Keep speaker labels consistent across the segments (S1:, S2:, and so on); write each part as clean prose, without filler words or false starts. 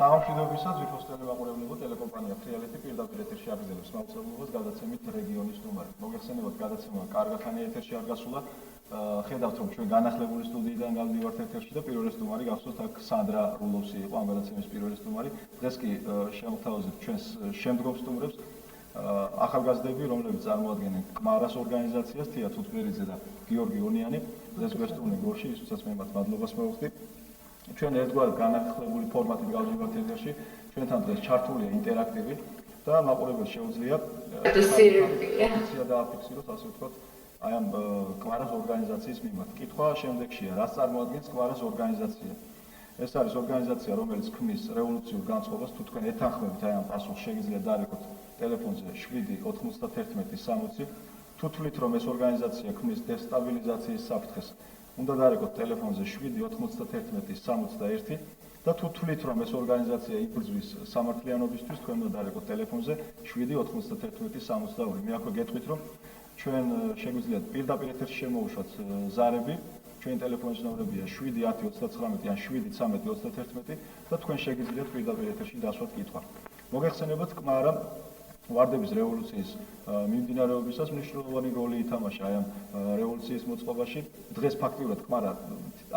S1: სამშვიდობისას ვიფოსტელი მაყურებლებო ტელეკომპანია Triality პირდაპირ ეთერში აგრძელებს მაუწყებლობას გადაცემით რეგიონის სტუმარი. მოგეხსენებათ გადაცემა კარგახანი ეთერში არ გასულა. ხედავთ რომ ჩვენ განახლებული სტუდიიდან გავდივართ ეთერში და პირველი სტუმარი გახსოვთ აქ სანდრა რულოვსი იყო ამ გადაცემის პირველი სტუმარი. დღეს კი შემოგთავაზებთ ჩვენს შემდგომ სტუმრებს ახალგაზრდები, რომლებიც წარმოადგენენ კმარას ორგანიზაციას, თია თუთბერიძე და გიორგი ონიანი. დღეს გვესტუმრნენ გორში, ისაც მე მათ მადლობას მოვხდი. ჩვენ ერთგვარი განახლებული ფორმატით გავდივართ ეთერში. ჩვენთან დღეს ჩართულია ინტერაქტივი და მაყურებელს შეუძლია ინფორმაცია დააფიქსიროს, ასე ვთქვათ, აი ამ კმარას ორგანიზაციის მიმართ. კითხვა შემდეგშია, რას წარმოადგენს კმარას ორგანიზაცია? ეს არის ორგანიზაცია, რომელიც ქმნის რევოლუციურ განწყობას, თუ თქვენ ეთანხმებით აი ამ პასუხს შეგიძლიათ დარეკოთ ტელეფონზე 79160. თუ თვლით რომ ეს ორგანიზაცია ქმნის დესტაბილიზაციის საფრთხეს, უნდა დარეკოთ ტელეფონზე 79160 და თუ თვლით რომ ეს ორგანიზაცია იბრძვის სამართლიანობისთვის, თქვენ უნდა დარეკოთ ტელეფონზე 79160. მე აქვე გეტყვით რომ ჩვენ შეგვიძლიათ პირდაპირ ეთერში შემოუშვათ ზარები. ჩვენი ტელეფონის ნომრებია 71039 ან 71331 და თქვენ შეგიძლიათ პირდაპირ ეთერში დასვათ კითხვა. მოგეხსენებათ, კმარა ვარდების რევოლუციის მიმდინარეობისას მნიშვნელოვანი როლი ითამაშა აი ამ რევოლუციის მოწყობაში. დღეს ფაქტიურად კმარა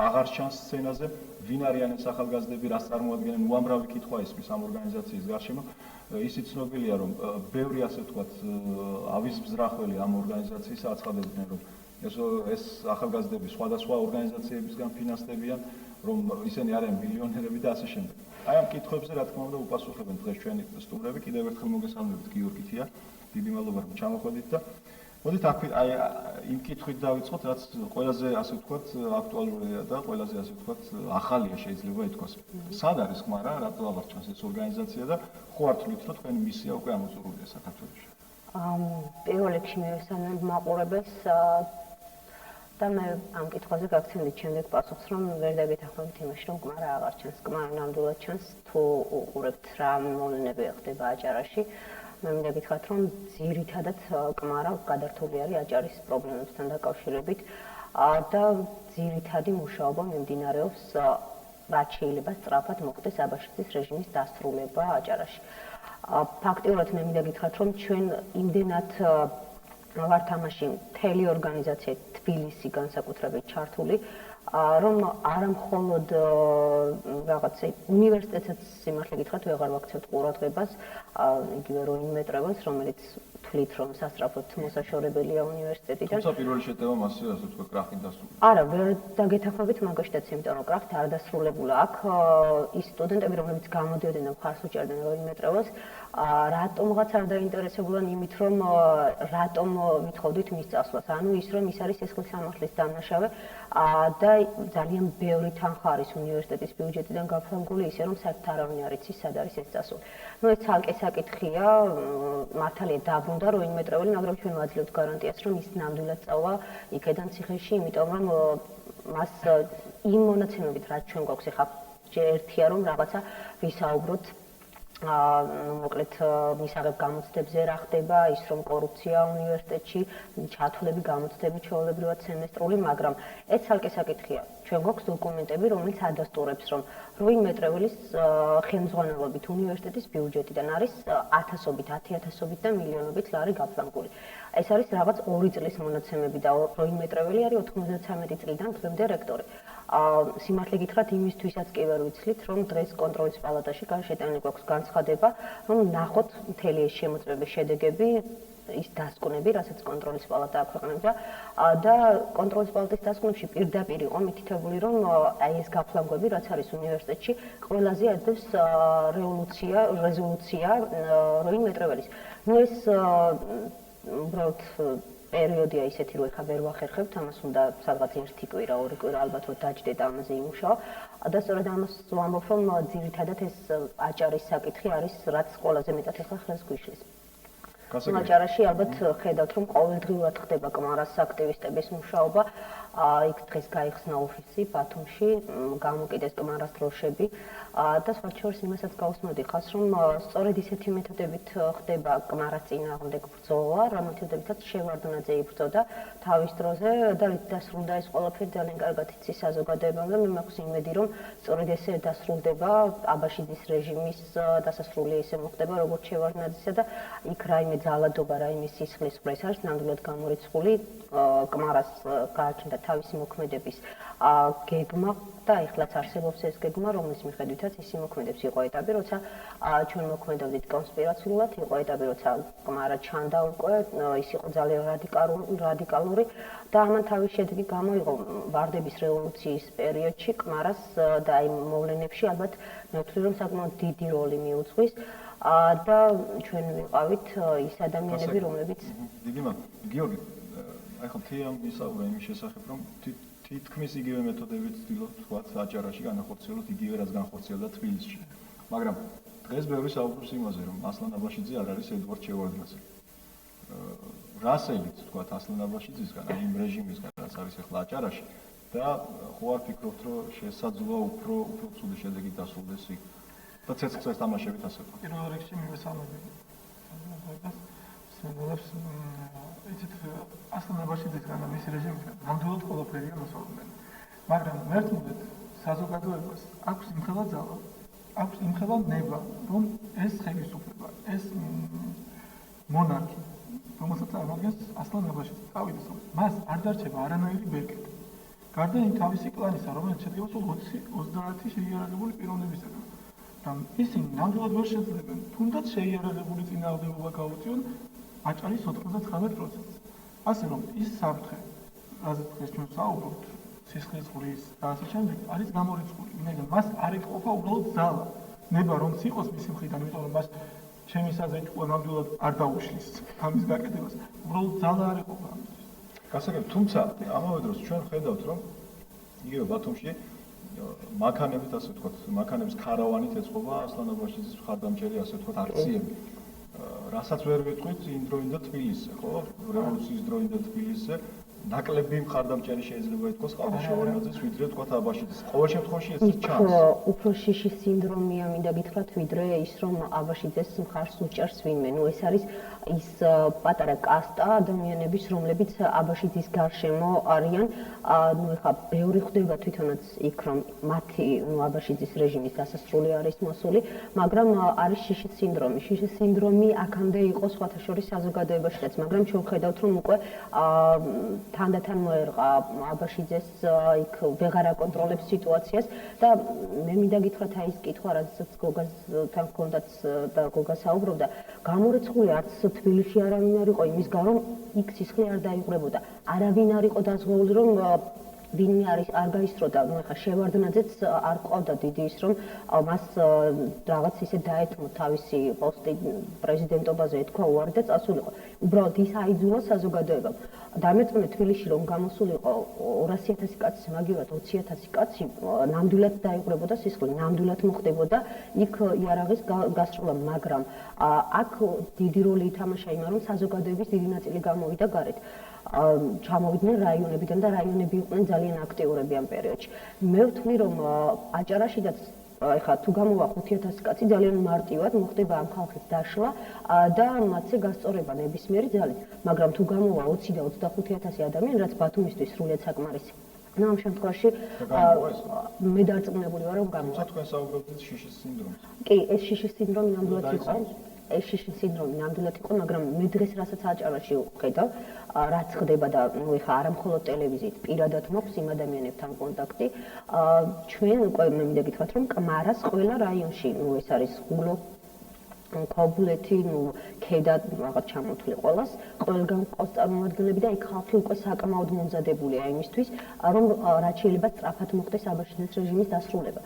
S1: აღარ ჩანს სცენაზე. ვინ არიან ეს ახალგაზრდები, რას წარმოადგენენ, უამრავი კითხვა ისმის ამ ორგანიზაციის გარშემო. ისიც ცნობილია, რომ ბევრი ასე ვთქვათ ავის მზრახველი ამ ორგანიზაციის აცხადებდნენ, რომ ეს ახალგაზრდები სხვადასხვა ორგანიზაციებისგან ფინანსდებიან, რომ ისინი არიან მილიონერები და ასე შემდეგ. აი ამ კითხვებზე რა თქმა უნდა უპასუხებენ დღეს ჩვენი სტუმრები. კიდევ ერთხელ მოგესალმებით გიორგი თია. დიდი მადლობა რომ ჩამოხვედით და მოდით აი იმ კითხვით დავიწყოთ, რაც ყველაზე ასე ვთქვათ აქტუალურია და ყველაზე ასე ვთქვათ ახალია შეიძლება ითქვას. სად არის კმარა, რატო აღარ ჩანს ეს ორგანიზაცია და ხო არ თვლით რომ თქვენი მისია უკვე ამოწურულია საქართველოში?
S2: პირველ რიგში მივესალმებ მაყურებელს და მე ამ კითხვაზე გაგცემდით შემდეგ პასუხს, რომ ვერ დაგეთანხმებით იმაში, რომ კმარა აღარ ჩანს. კმარა ნამდვილად ჩანს, თუ უყურებთ რა მოვლენები ხდება აჭარაში. მე მინდა გითხრათ, რომ ძირითადად კმარა გადართული არის აჭარის პრობლემებთან დაკავშირებით და ძირითადი მუშაობა მიმდინარეობს, რაც შეიძლება სწრაფად მოხდეს აბაშიძის რეჟიმის დასრულება აჭარაში. ფაქტიურად მე მინდა გითხრათ, რომ ჩვენ იმდენად ვართ ამაში მთელი ორგანიზაცია თბილისი განსაკუთრებით ჩართული, რომ არა მხოლოდ რაღაცა უნივერსიტეტსაც სიმართლე გითხრათ, ვეღარ ვაქცევთ ყურადღებას, იგივე როინ მეტრევას, რომელიც თვლით რომ სასწრაფოდ მოსაშორებელია უნივერსიტეტიდან.
S1: თუმცა პირველი შეტევა მასზე ასე ვთქვათ კრახით დასრულდა.
S2: არა, ვერ დაგეთანხმებით მაგაშითაც, იმიტომ რომ კრახით არ დასრულებულა. აქ ის სტუდენტები, რომლებიც გამოდიოდნენ და მხარს უჭერდნენ როინ მეტრევას, რატომღაც არ დაინტერესებულან იმით, რომ რატომ ვითხოვდით მის წასვლას. ანუ ის რომ ის არის სისხლის სამართლის დამნაშავე და ძალიან ბევრი თანხა არის უნივერსიტეტის ბიუჯეტიდან გაფრანგული, ისე რომ საერთოდ არავინ არ იცის სად არის ეს წასული. ნუ ეს ცალკე საკითხია, მართალია დაბრუნდა როინ მეტრეველი, მაგრამ ჩვენ ვაძლევთ გარანტიას, რომ ის ნამდვილად წავა იქედან ციხეში, იმიტომ რომ მას იმ მონაცემებით, რაც ჩვენ გვაქვს ახლა, ერთია რომ რაღაცა ვისაუბროთ მოკლედ მისაღებ გამოცდებზე რა ხდება, ის რომ კორუფცია უნივერსიტეტში, ჩათვლები გამოცდები ჩვეულებრივად სემესტრული, მაგრამ ეს ცალკე საკითხია. ჩვენ გვაქვს დოკუმენტები, რომელიც ადასტურებს, რომ როინ მეტრეველის ხელმძღვანელობით უნივერსიტეტის ბიუჯეტიდან არის ათასობით, 10.000-ობით და მილიონობით ლარი გაფრანგული. ეს არის რაღაც 2 წლის მონაცემები და როინ მეტრეველი არის 93 წლიდან დღემდე რექტორი. სიმართლე გითხრათ, იმისთვისაც კი ვერ ვიცლით, რომ დღეს კონტროლის პალატაში შეტანილი გვაქვს განცხადება, რომ ნახოთ მთელი ეს შემოწმების შედეგები, ის დასკვნები, რასაც კონტროლის პალატა აქვეყნებდა და კონტროლის პალატის დასკვნებში პირდაპირ იყო მითითებული, რომ აი ეს გაფლანგები, რაც არის უნივერსიტეტში, ყველაზე ადევს რეზოლუცია როინ მეტრეველის. ნუ ეს უბრალოდ პერიოდია ისეთი, რომ ეხლა ვერ ვახერხებთ, ამას უნდა სადღაც 1 კვირა, 2 კვირა ალბათ რომ დაჯდეთ ამაზე იმუშავა და სწორედ ამას ვამბობ, რომ ძირითადად ეს აჭარის საკითხი არის, რაც ყველაზე მეტად ეხლა ხელს გვიშლის. აჭარაში ალბათ ხედავთ, რომ ყოველდღიურად ხდება კმარას აქტივისტების მუშაობა იქ დღეს გაიხსნა ოფისი ბათუმში, გამოკიდეს კმარას დროშები და სხვა შორის იმასაც გავუსმენთ ხას, რომ სწორედ ისეთი მეთოდებით ხდება კმარას წინააღმდეგ ბრძოლა, რა მეთოდებითაც შევარდნაძე იბრძოდა თავის დროზე და დასრულდა ეს ყველაფერი ძალიან კარგად იცის საზოგადოებამ და მე მაქვს იმედი, რომ სწორედ ესე დასრულდება აბაშიძის რეჟიმის დასასრული ესე მოხდება როგორც შევარდნაძისა და იქ რაიმე ძალადობა, რაიმე სისხლისღვრა ეს არის ნამდვილად გამორიცხული კმარას გააჩნდა თავისი მოქმედების გეგმა და ეხლაც არსებობს ეს გეგმა, რომლის მიხედვითაც ისი მოქმედებს იყო ეტაპი, როცა ჩვენ მოქმედავდით კონსპირაციულად, იყო ეტაპი, როცა კმარა ჩანდა უკვე, ის იყო ძალიან რადიკალური და ამან თავის შედეგი გამოიღო ვარდების რევოლუციის პერიოდში კმარას და იმ მოვლენებში ალბათ მე ვთვლი, რომ საკმაოდ დიდი როლი მიუძღვის და ჩვენ ვიყავით ის ადამიანები, რომლებიც
S1: დიდი მადლობა. გიორგი, ახლა თეამ ისაუბრა იმის შესახებ, რომ თითქმის იგივე მეთოდებით ვცდილობთ თქვათ აჭარაში განახორციელოთ იგივე რაც განხორციელდა თბილისში. მაგრამ დღეს ბევრი საუბრობს იმაზე, რომ ასლან აბაშიძე არ არის ედვარდ შევარდნაძე. რას ელით თქვათ ასლან აბაშიძისგან, აი იმ რეჟიმისგან, რაც არის ახლა აჭარაში და ხო არ ფიქრობთ, რომ შესაძლოა უფრო ცუდი შედეგი დასრულდეს იქ და ცეცხლს თამაშებით ასე ვთქვათ.
S3: პირველ რიგში მივესალმები სმენელებს იცით ასლან აბაშიძისგან და მისი რეჟიმისგან ნამდვილად ყველაფერია მოსალოდნელი. მაგრამ მერთმუდეთ საზოგადოებას აქვს იმხელა ძალა, აქვს იმხელა ნება, რომ ეს ხელისუფლება, ეს მონარქი, რომელსაც წარმოადგენს ასლან აბაშიძე, წავიდეს, მას არ დარჩება არანაირი ბერკეტი. გარდა იმ თავისი კლანისა, რომელიც შედგება სულ 20-30 შეიარაღებული პიროვნებისგან. და ისინი ნამდვილად ვერ შეძლებენ, თუნდაც შეიარაღებული წინააღმდეგობა გაუწიონ აჭარის 99%-ს. ასე რომ ის საფრთხე, რაზეც დღეს ჩვენ საუბრობთ, სისხლისღვრიის და ასე შემდეგ, არის გამორიცხული. ვინაიდან მას არ ეყოფა უბრალოდ ძალა. ნება რომც იყოს მისი მხრიდან, იმიტომ რომ მას ჩემი საზრით უკვე ნამდვილად არ დაუშლის ამის გაკეთებას. უბრალოდ ძალა არ ეყოფა ამისთვის.
S1: გასაგებია, თუმცა ამავე დროს ჩვენ ხედავთ, რომ იგივე ბათუმში მანქანებით ასე ვთქვათ, მანქანების ქარავანით ეწყობა ასლან აბაშიძის მხარდამჭერი ასე ვთქვათ აქციები. რასაც ვერ ვიტყვით იმ დროინდა თბილისზე, ხო? რევოლუციის დროინდა თბილისზე ნაკლები მხარდამჭერი შეიძლება ითქვას ყავდა შევარდნაძეს, ვიდრე ვთქვათ აბაშიძის. ყოველ შემთხვევაში ეს ჩანს.
S2: უფრო შიშის სინდრომია მინდა გითხრათ, ვიდრე ის რომ აბაშიძეს მხარს უჭერს ვინმე. ნუ ეს არის ის პატარა კასტა ადამიანების, რომლებიც აბაშიძის გარშემო არიან. ნუ ეხლა ბევრი ხდება თვითონაც იქ რომ მათი აბაშიძის რეჟიმის დასასრული არის მოსული, მაგრამ არის შიშის სინდრომი. შიშის სინდრომი აქამდე იყო სხვათა შორის საზოგადოებაშიც, მაგრამ ჩვენ ხედავთ რომ უკვე თანდათან მოერყა აბაშიძეს იქ ვეღარ აკონტროლებს სიტუაციას და მე მინდა გითხრათ აი ეს კითხვა რაზეც გოგასთან ჰქონდათ და გოგა საუბრობდა გამორიცხული არც თბილისში არავინ არ იყო იმის გამო იქ სისხლი არ დაიღრებოდა არავინ არ იყო დაზღვეული რომ ვინმე არის არ გაისროდა ნუ ხა შევარდნაძეც არ ყავდა დიდი ის რომ მას რაღაც ისე დაეთმო თავისი პოსტი პრეზიდენტობაზე ეთქვა უარი და წასულიყო უბრალოდ ის აიძულა საზოგადოებამ დამეწმე თბილისში რომ გამოსულიყო 200,000 კაცი მაგივად 20,000 კაცი ნამდვილად დაიღრებოდა სისხლი ნამდვილად მოხდებოდა იქ იარაღის გასროლა მაგრამ აქ დიდი როლი ითამაშა იმან რომ საზოგადოების დიდი ნაწილი გამოვიდა გარეთ ჩამოვიდნენ რაიონებიდან და რაიონები იყვნენ ძალიან აქტიურები ამ პერიოდში. მე ვთვლი რომ აჭარაშიდაც ეხლა თუ გამოვა 5,000 კაცი ძალიან მარტივად მოხდება ამ ხალხის დაშლა და მათზე გასწორება ნებისმიერი ძალით. მაგრამ თუ გამოვა 20 და 25,000 ადამიანი, რაც ბათუმისთვის სრულიად საკმარისი. ნუ ამ შემთხვევაში მე დარწმუნებული ვარ რომ გამოვა.
S1: თქვენ საუბრობთ შიშის სინდრომს.
S2: კი, ეს შიშის სინდრომი ნამდვილად იყო. ეს შიშის სინდრომი ნამდვილად იყო, მაგრამ მე დღეს რასაც აჭარაში ვხედავ, რაც ხდება და ნუ ეხა არა მხოლოდ ტელევიზიით, პირადად მოხს იმ ადამიანებთან კონტაქტი. ჩვენ უკვე მე მინდა გითხრათ, რომ კმარას ყველა რაიონში, ნუ ეს არის ღულო, ქობულეთი, ნუ ქედა რაღაც ჩამოთვლი ყოველას, ყველგან ყავს წარმომადგენლები და იქ ხალხი უკვე საკმაოდ მომზადებულია იმისთვის, რომ რაც შეიძლება სწრაფად მოხდეს აბაშიძის რეჟიმის დასრულება.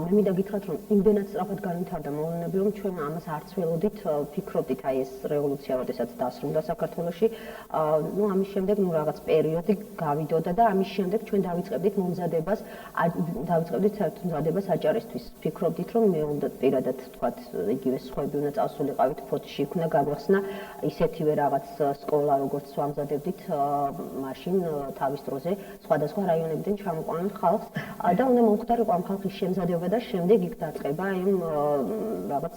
S2: მე მინდა გითხრათ, რომ იმდენად სწრაფად განვითარდა მოვლენები, რომ ჩვენ ამას არც ველოდით, ფიქრობდით აი ეს რევოლუცია, როდესაც დასრულდა საქართველოში. ნუ ამის შემდეგ ნუ რაღაც პერიოდი გავიდოდა და ამის შემდეგ ჩვენ დავიწყებდით მომზადებას, დავიწყებდით საერთო მომზადებას აჭარისთვის. ფიქრობდით, რომ მე უნდა პირადად თქვათ იგივე სხვა მოწამეები უნდა წავსულიყავით ფოთში, იქნა გაგვახსნა ისეთივე რაღაც სკოლა, როგორც ვამზადებდით მაშინ თავის დროზე სხვადასხვა რაიონებიდან ჩამოყვანილ ხალხს და უნდა მომხდარიყო ამ ხალხის შემზადება და შემდეგ იქ დაწყება იმ რაღაც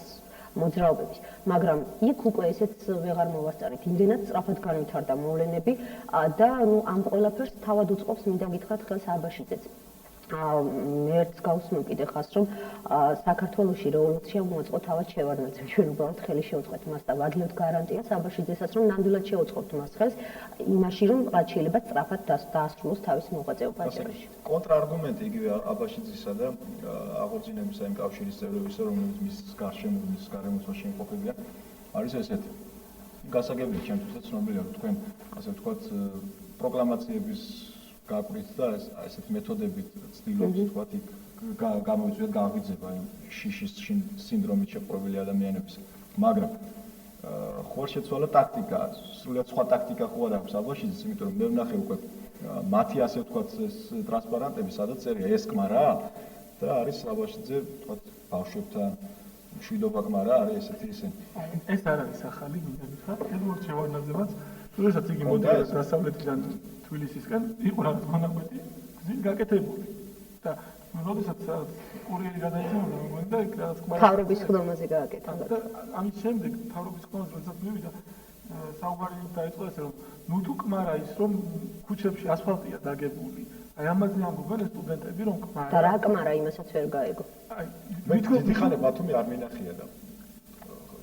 S2: მოძრაობების. მაგრამ იქ უკვე ესეც ვეღარ მოვასწარით. იმდენად სწრაფად განვითარდა მოვლენები და ამ ყველაფერს თავად უწყობს მინდა გითხრათ ხელს აბაშიძეც. მერც გავსმევ კიდე ხას რომ საქართველოში რევოლუცია მოაწყო თავად შევარდნაძემ. ჩვენ უბრალოდ ხელი შევწყვეთ მას და ვადლებთ გარანტიას აბაშიძესაც რომ ნამდვილად შევუწყობთ მას ხელს იმაში რომ რაც შეიძლება სწრაფად დაასრულოს თავის მოღვაწეობა აჭარაში.
S1: კონტრარგუმენტი იგივე აბაშიძისა და აღორძინებისა იმ კავშირის წევრებისა რომელიც მის გარშემო მის გარემოცვაში იმყოფებიან არის ესეთი. გასაგებია ჩემთვისაც ცნობილია რომ თქვენ ასე ვთქვათ პროკლამაციების გაკვირით და ესეთი მეთოდებით ცდილობთ ვთქვათ იქ გამოიწვიოთ გაღვიძება იმ შიშის სინდრომით შეპყრობილი ადამიანების. მაგრამ ხო შეცვალა ტაქტიკა, სრულად სხვა ტაქტიკა ხო არ აქვს აბაშიძეს, იმიტომ რომ მე ვნახე უკვე მათი ასე ვთქვათ ეს ტრანსპარანტები, სადაც წერია ესკმა რა და არის აბაშიძე ვთქვათ ბავშვებთან მშვიდობა კმა რა არის ესეთი ისინი.
S3: ეს არ არის ახალი, მინდა გითხრათ, ედვარდ შევარდნაძემაც, როდესაც იგი მოდიოდა დასავლეთიდან თბილისისკენ, იყო რაღაც მონაკვეთი გზით გაკეთებული და როდესაც კურიერი გადაიცემოდა, მეგონი და იქ რაღაც კმარა
S2: თავრობის ხდომაზე გააკეთა.
S3: და ამის შემდეგ თავრობის ხდომაზე როდესაც მივიდა საუბარი დაიწყო ესე რომ ნუ თუ კმარა ის რომ ქუჩებში ასფალტია დაგებული. აი ამაზე ამბობენ სტუდენტები რომ კმარა
S2: და რა კმარა იმასაც ვერ გაეგო.
S3: აი
S1: მე დიდი ხანი ბათუმი არ მინახია და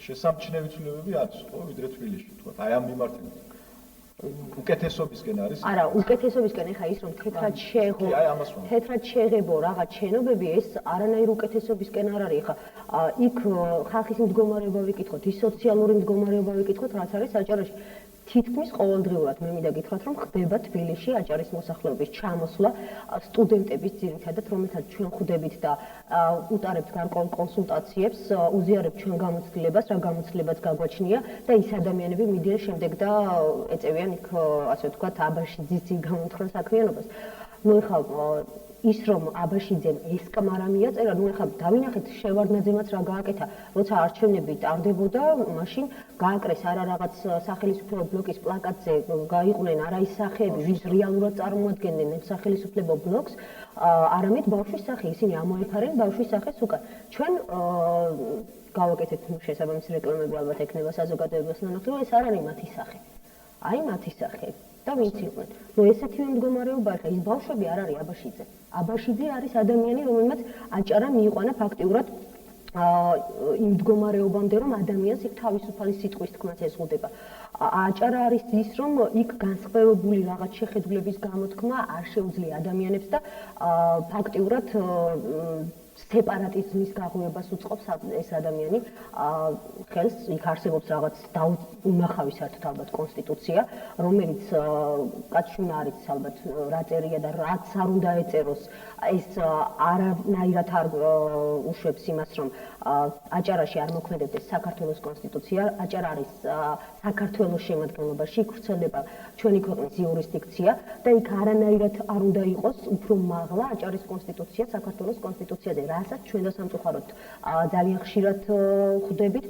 S1: შესამჩნევი ცვლილებები არის ხო ვიდრე თბილისში ვთქვათ აი ამ მიმართებით. უკეთესობისკენ არის?
S2: არა, უკეთესობისკენ ეხა ის რომ თეთრად შეღებო რაღაც შენობები ეს არანაირ უკეთესობისკენ არ არის. ეხა იქ ხალხის მდგომარეობა ვიკითხოთ, ის სოციალური მდგომარეობა ვიკითხოთ, რაც არის აჭარაში. თითქმის ყოველდღიურად მე მინდა გითხრათ რომ ხდება თბილისში აჭარის მოსახლეობის ჩამოსვლა სტუდენტების ძირითადად რომელთაც ჩვენ ხვდებით და უტარებთ გარკვეულ კონსულტაციებს, უზიარებთ ჩვენ გამოცდილებას, რა გამოცდილებაც გაგვაჩნია და ის ადამიანები მიდიან შემდეგ და ეწევიან იქ ასე ვთქვათ აბაშიძის გამოთხრა საქმიანობას. ნუ ეხლა ის რომ აბაშიძემ ესკმარა მიაწერა, ნუ ეხლა დავინახეთ შევარდნაძემაც რა გააკეთა, როცა არჩევნები ტარდებოდა, მაშინ გააკრეს არა რაღაც სახელმწიფო ბლოკის პლაკატზე, გაიყვნენ არა ის სახეები, ვის რეალურად წარმოადგენდნენ სახელმწიფო ბლოკს, არამედ ბავშვის სახე, ისინი ამოეფარენ ბავშვის სახეს უკან. ჩვენ გავაკეთეთ შესაბამისი რეკლამები ალბათ ექნება საზოგადოებას ნანახი, ეს არ არის მათი სახე. აი მათი სახე. და ვინც იყვნენ. ნუ ესეთივე მდგომარეობა ხა ის ბავშვები არ არის აბაშიძე. აბაშიძე არის ადამიანი, რომელმაც აჭარა მიიყვანა ფაქტიურად იმ მდგომარეობამდე, რომ ადამიანს იქ თავისუფალი სიტყვის თქმაც ეზღუდება. აჭარა არის ის, რომ იქ განსხვავებული რაღაც შეხედულების გამოთქმა არ შეუძლია ადამიანებს და ფაქტიურად სეპარატიზმის გაღვივებას უწყობს ეს ადამიანი ხელს იქ არსებობს რაღაც უნახავი საერთოდ ალბათ კონსტიტუცია რომელიც კაცშუნა არის ალბათ რა წერია და რაც არ უნდა ეწეროს ეს არანაირად არ უშვებს იმას რომ აჭარაში არ მოქმედებდეს საქართველოს კონსტიტუცია აჭარა არის საქართველოს შემადგენლობაში იქ ვრცელდება ჩვენი ქვეყნის იურისდიქცია და იქ არანაირად არ უნდა იყოს უფრო მაღლა აჭარის კონსტიტუცია საქართველოს კონსტიტუციაზე რასაც ჩვენ და სამწუხაროდ ძალიან ხშირად ხვდებით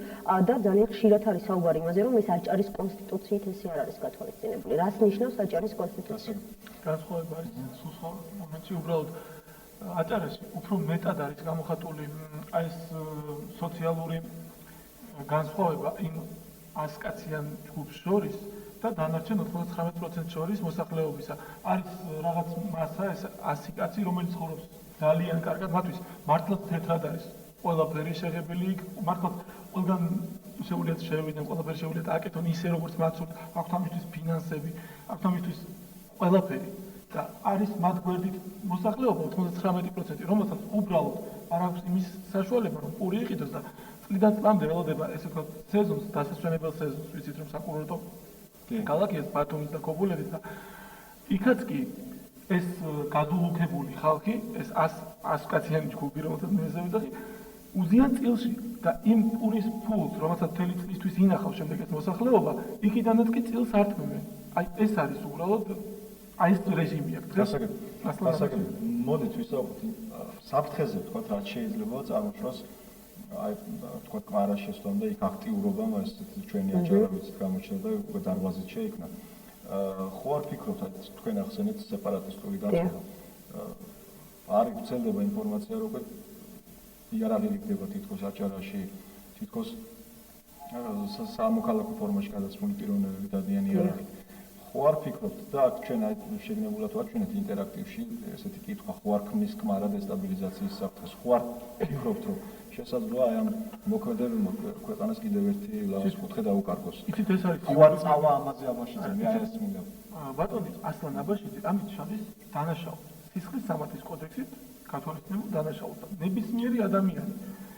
S2: და ძალიან ხშირად არის საუბარი იმაზე რომ ეს აჭარის კონსტიტუციით ესე არ არის გათვალისწინებული რას ნიშნავს აჭარის კონსტიტუცია
S3: განსხვავება არის სულ სხვა მომენტში უბრალოდ აჭარაში უფრო მეტად არის გამოხატული ეს სოციალური განსხვავება იმ 100 კაციან ჯგუფს შორის და დანარჩენ 99% შორის მოსახლეობისა. არის რაღაც მასა ეს 100 კაცი, რომელიც ცხოვრობს ძალიან კარგად, მათთვის მართლაც თეთრად არის. ყველაფერი შეღებილი იქ, მართლაც ყველგან შეუძლიათ შევიდნენ, ყველაფერი შეუძლიათ აკეთონ ისე როგორც მათ სურთ, აქვთ ამისთვის ფინანსები, აქვთ ამისთვის ყველაფერი. და არის მათ გვერდით მოსახლეობა 99%, რომელსაც უბრალოდ არ აქვს იმის საშუალება, რომ პური იყიდოს და წლიდან წლამდე ველოდება ესე ვთქვათ სეზონს, დასასვენებელ სეზონს, ვიცით რომ საკურორტო ქალაქია ბათუმის და ქობულეთის და იქაც კი ეს გადულუქებული ხალხი, ეს 100 კაციანი ჯგუფი, რომელსაც მე ზევიდახი, უზიან წილში და იმ პურის ფულს, რომელსაც მთელი წლისთვის ინახავს შემდეგ ეს მოსახლეობა, იქიდანაც კი წილს ართმევენ. აი ეს არის უბრალოდ აი ეს რეჟიმი აქვს დღეს.
S1: გასაგები. მოდით ვისაუბროთ საფრთხეზე, თქვათ, რაც შეიძლება წარმოშოს აი თქვა კმარას შესვლამ და იქ აქტიურობამ ესეთი ჩვენი აჭარავიც გამოჩნდა და უკვე დარბაზით შეიქმნა. ხო არ ფიქრობთ თქვენ ახსენეთ სეპარატისტული განწყობა? არ ვრცელდება ინფორმაცია რომ იარაღი იქნება თითქოს აჭარაში, თითქოს სამოქალაქო ფორმაში გადაცმული პიროვნებები დადიან იარაღი. ხო არ ფიქრობთ და აქ ჩვენ აი შეგნებულად ვაჩვენეთ ინტერაქტივში ესეთი კითხვა ხო არ ქმნის კმარა დესტაბილიზაციის საფრთხეს? ხო არ ფიქრობთ რომ შესაძლოა აი ამ მოქმედებებმა ქვეყანას კიდევ ერთი ლავას კუთხე დაუკარგოს?
S3: იცით ეს არის
S1: ხო არ წავა ამაზე აბაშიძე მე არ ეს მინდა.
S3: ბატონი ასლან აბაშიძე ამით შამის დანაშაულს სისხლის სამართლის კოდექსით გათვალისწინებულ დანაშაულს და ნებისმიერი ადამიანი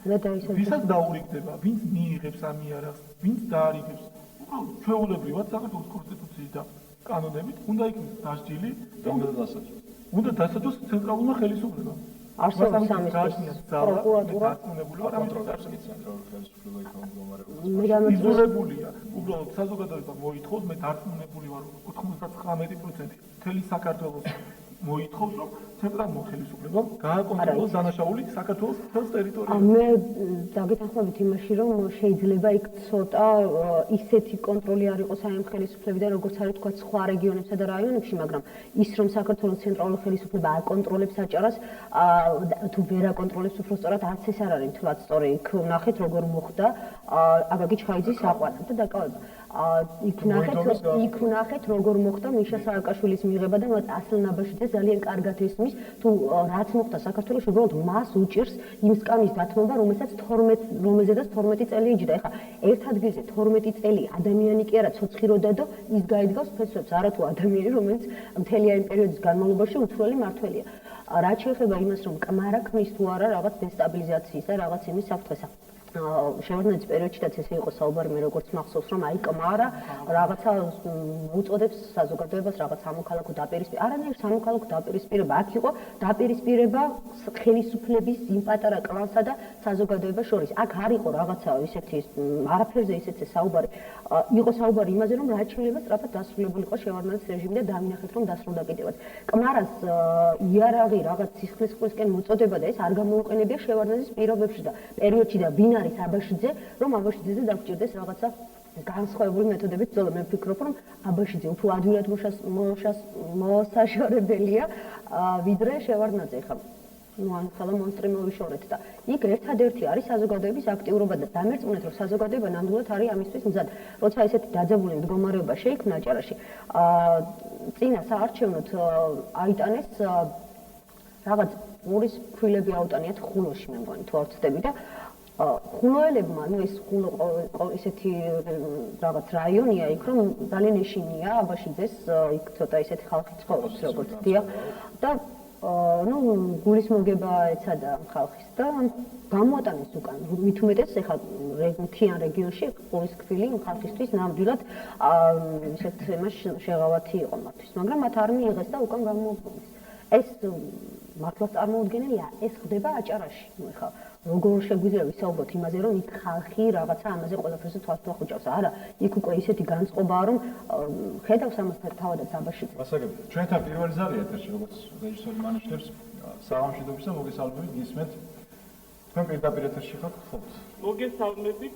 S3: ვისაც დაურიგდება, ვინც მიიღებს ამ იარაღს, ვინც დაარიგებს, უბრალოდ ჩვეულებრივად საქართველოს კონსტიტუციის და კანონებით უნდა იქნეს დასჯილი და უნდა დასაჯოს ცენტრალურმა ხელისუფლებამ.
S2: არსებობს სამისთვის პროკურატურა
S1: კონტროლებს ცენტრალური ხელისუფლება იქ მდგომარეობას.
S3: იზოლებულია. უბრალოდ საზოგადოება მოითხოვს, მე დარწმუნებული ვარ, 99% მთელი საქართველოს მოითხოვს, რომ ცენტრალურ ხელისუფლებამ გააკონტროლოს დანაშაული საქართველოს მთელს ტერიტორიაზე.
S2: მე დაგეთანხმებით იმაში, რომ შეიძლება იქ ცოტა ისეთი კონტროლი არ იყოს აი ამ ხელისუფლებიდან, როგორც არის თქვა სხვა რეგიონებსა და რაიონებში, მაგრამ ის რომ საქართველოს ცენტრალური ხელისუფლება აკონტროლებს აჭარას, თუ ვერ აკონტროლებს უფრო სწორად არც ეს არ არის თვაც სწორი. იქ ნახეთ როგორ მოხდა აკაკი ჩხაიძის აყვანა და დაკავება. იქ ნახეთ როგორ მოხდა მიშა სააკაშვილის მიღება და მათ ასლან აბაშიძე ძალიან კარგად ესმის თუ რაც მოხდა საქართველოში უბრალოდ მას უჭირს იმ სკამის დათმობა რომელზედაც 12 წელი იჯდა. ეხლა ერთ ადგილზე 12 წელი ადამიანი კი არა ცოცხი რო დადო ის გაიდგავს ფესვებს არათუ ადამიანი რომელიც მთელი ამ პერიოდის განმავლობაში უცვლელი მართველია. რაც შეეხება იმას რომ კმარა ქმნის თუ არა რაღაც დესტაბილიზაციის და რაღაც იმის საფრთხეს შევარდნაძის პერიოდშიც ესე იყო საუბარი მე როგორც მახსოვს რომ აი კმარა რაღაცა უწოდებს საზოგადოებას რაღაც სამოქალაქო დაპირისპირება არანაირ სამოქალაქო დაპირისპირება აქ იყო დაპირისპირება ხელისუფლების იმ პატარა კლანსა და საზოგადოებას შორის აქ არ იყო რაღაცა ისეთი არაფერზე ისეთი საუბარი იყო საუბარი იმაზე რომ რაც შეიძლება სწრაფად დასრულებულიყო შევარდნაძის რეჟიმი და დავინახეთ რომ დასრულდა კიდევაც კმარას იარაღი რაღაც სისხლისკვრისკენ მოწოდება და ეს არ გამოუყენებია შევარდნაძის პირობებში და პერიოდში და ვინ არის აბაშიძე, რომ აბაშიძეზე დაგჭირდეს რაღაცა განსხვავებული მეთოდებით ბრძოლა. მე ვფიქრობ, რომ აბაშიძე უფრო ადვილად მოსაშორებელია, ვიდრე შევარდნაძე ხა. ანუ ხელა მონსტრი მოვიშორეთ და იქ ერთადერთი არის საზოგადოების აქტიურობა და დამერწმუნეთ, რომ საზოგადოება ნამდვილად არის ამისთვის მზად. როცა ესეთი დაძაბული მდგომარეობა შეიქმნა აჭარაში, წინა საარჩევნოდ აიტანეს რაღაც პურის ფქვილები აუტანიათ ხულოში, მე მგონი, თუ არ ვცდები და ხულოელებმა, ну ეს ხულო ისეთი რაღაც რაიონია იქ რომ ძალიან ეშინია აბაშიძეს იქ ცოტა ისეთი ხალხი ცხოვრობს როგორც დიახ და ну გულის მოგება ეცადა ხალხის და გამოატანეს უკან მით უმეტეს ეხლა მთიან რეგიონში ყურის ქვილი ხალხისთვის ნამდვილად ისეთ თემას შეღავათი იყო მათთვის მაგრამ მათ არ მიიღეს და უკან გამოუბრუნეს ეს მართლაც წარმოუდგენელია ეს ხდება აჭარაში ну ეხლა როგორ შეგვიძლია ვისაუბროთ იმაზე რომ იქ ხალხი რაღაცა ამაზე ყველაფერზე თვალს თვალხუჭავს არა იქ უკვე ისეთი განწყობაა რომ ხედავს ამას თავადაც აბაშიძე
S1: გასაგები ჩვენთან პირველი ზარია ეთერში როგორც რეჟისორი მანიშნებს საღამოშიდობის და მოგესალმებით გისმენთ თქვენ პირდაპირ ეთერში ხართ ხო
S4: მოგესალმებით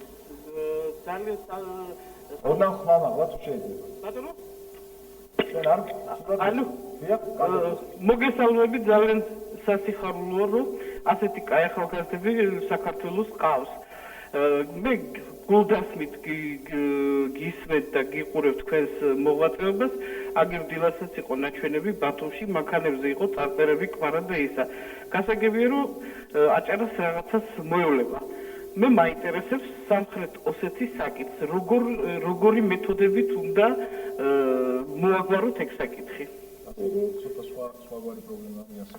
S4: ძალიან
S1: ორნახ ხმამა რა თუ შეიძლება
S4: ბატონო
S1: ჩვენ არ
S4: ალო მოგესალმებით ძალიან სასიხარულოა რომ ასეთი კაი ახალგაზრდები საქართველოს ყავს. მე გულდასმით გისმენთ და გიყურებ თქვენს მოღვაწეობას. აგირდილასაც იყო ნაჩვენები ბათუმში, მანქანებზე იყო წარწერები კვარა და ისა. გასაგებია რომ აჭარას რაღაცას მოევლება. მე მაინტერესებს სამხრეთ ოსეთის საკითხს. როგორი მეთოდებით უნდა მოაგვაროთ ეგ საკითხი.
S1: ცოტა სხვაგვარი პრობლემაა ასე.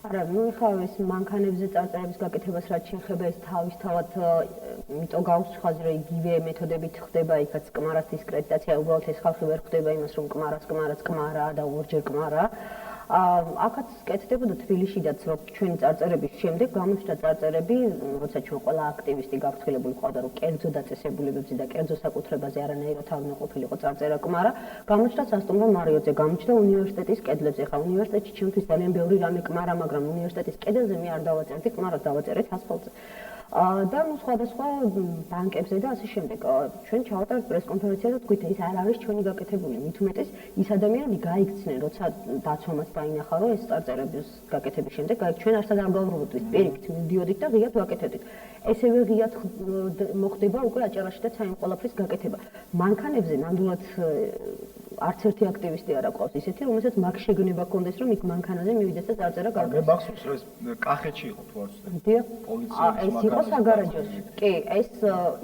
S2: არა, ну ეხლა ეს მანქანებზე წარწერების გაკეთებას რაც შეეხება ეს თავისთავად იმიტომ გაუსხაზი რომ იგივე მეთოდებით ხდება იქაც კმარას დისკრედიტაცია უბრალოდ ეს ხალხი ვერ ხვდება იმას რომ კმარას კმარა და ორჯერ კმარა აქაც კეთდებოდა თბილისშიდაც რომ ჩვენი წარწერების შემდეგ გამოჩნდა წარწერები როცა ჩვენ ყველა აქტივისტი გაფრთხილებული ყავდა რომ კერძო დაწესებულებებზე და კერძო საკუთრებაზე არანაირად თავმოყრილიყო წარწერა კმარა გამოჩნდა სასტუმრო მარიოძე გამოჩნდა უნივერსიტეტის კედლებზე ხა უნივერსიტეტში ჩემთვის ძალიან ბევრი რამე კმარა მაგრამ უნივერსიტეტის კედელზე მე არ დავაწერდი კმარას დავაწერეთ ასფალტზე და ნუ სხვადასხვა ბანკებზე და ასე შემდეგ. ჩვენ ჩავატარეთ პრესკონფერენცია და თქვით, ეს არ არის ჩვენი გაკეთებული. მით უმეტეს ის ადამიანები გაიქცნენ, როცა დაცვამაც დაინახა, რომ ეს წარწერების გაკეთების შემდეგ ჩვენ არსად არ გავუბრუნდით, პირიქით მივდიოდით და ღიად ვაკეთებდით. ესევე ღიად მოხდება უკვე აჭარაში და საიმ ყველაფრის გაკეთება. მანქანებზე ნამდვილად არც ერთი აქტივისტი არ აყავს ისეთი, რომელსაც მაგ შეგნება ჰქონდეს, რომ იქ მანქანაზე მივიდეს და წარწერა გავაკეთოს.
S1: მე მახსოვს, რომ ეს კახეთში იყო თუ არ ვცდები.
S2: დიახ.
S1: პოლიციის
S2: ეს იყო საგარეჯოში. კი, ეს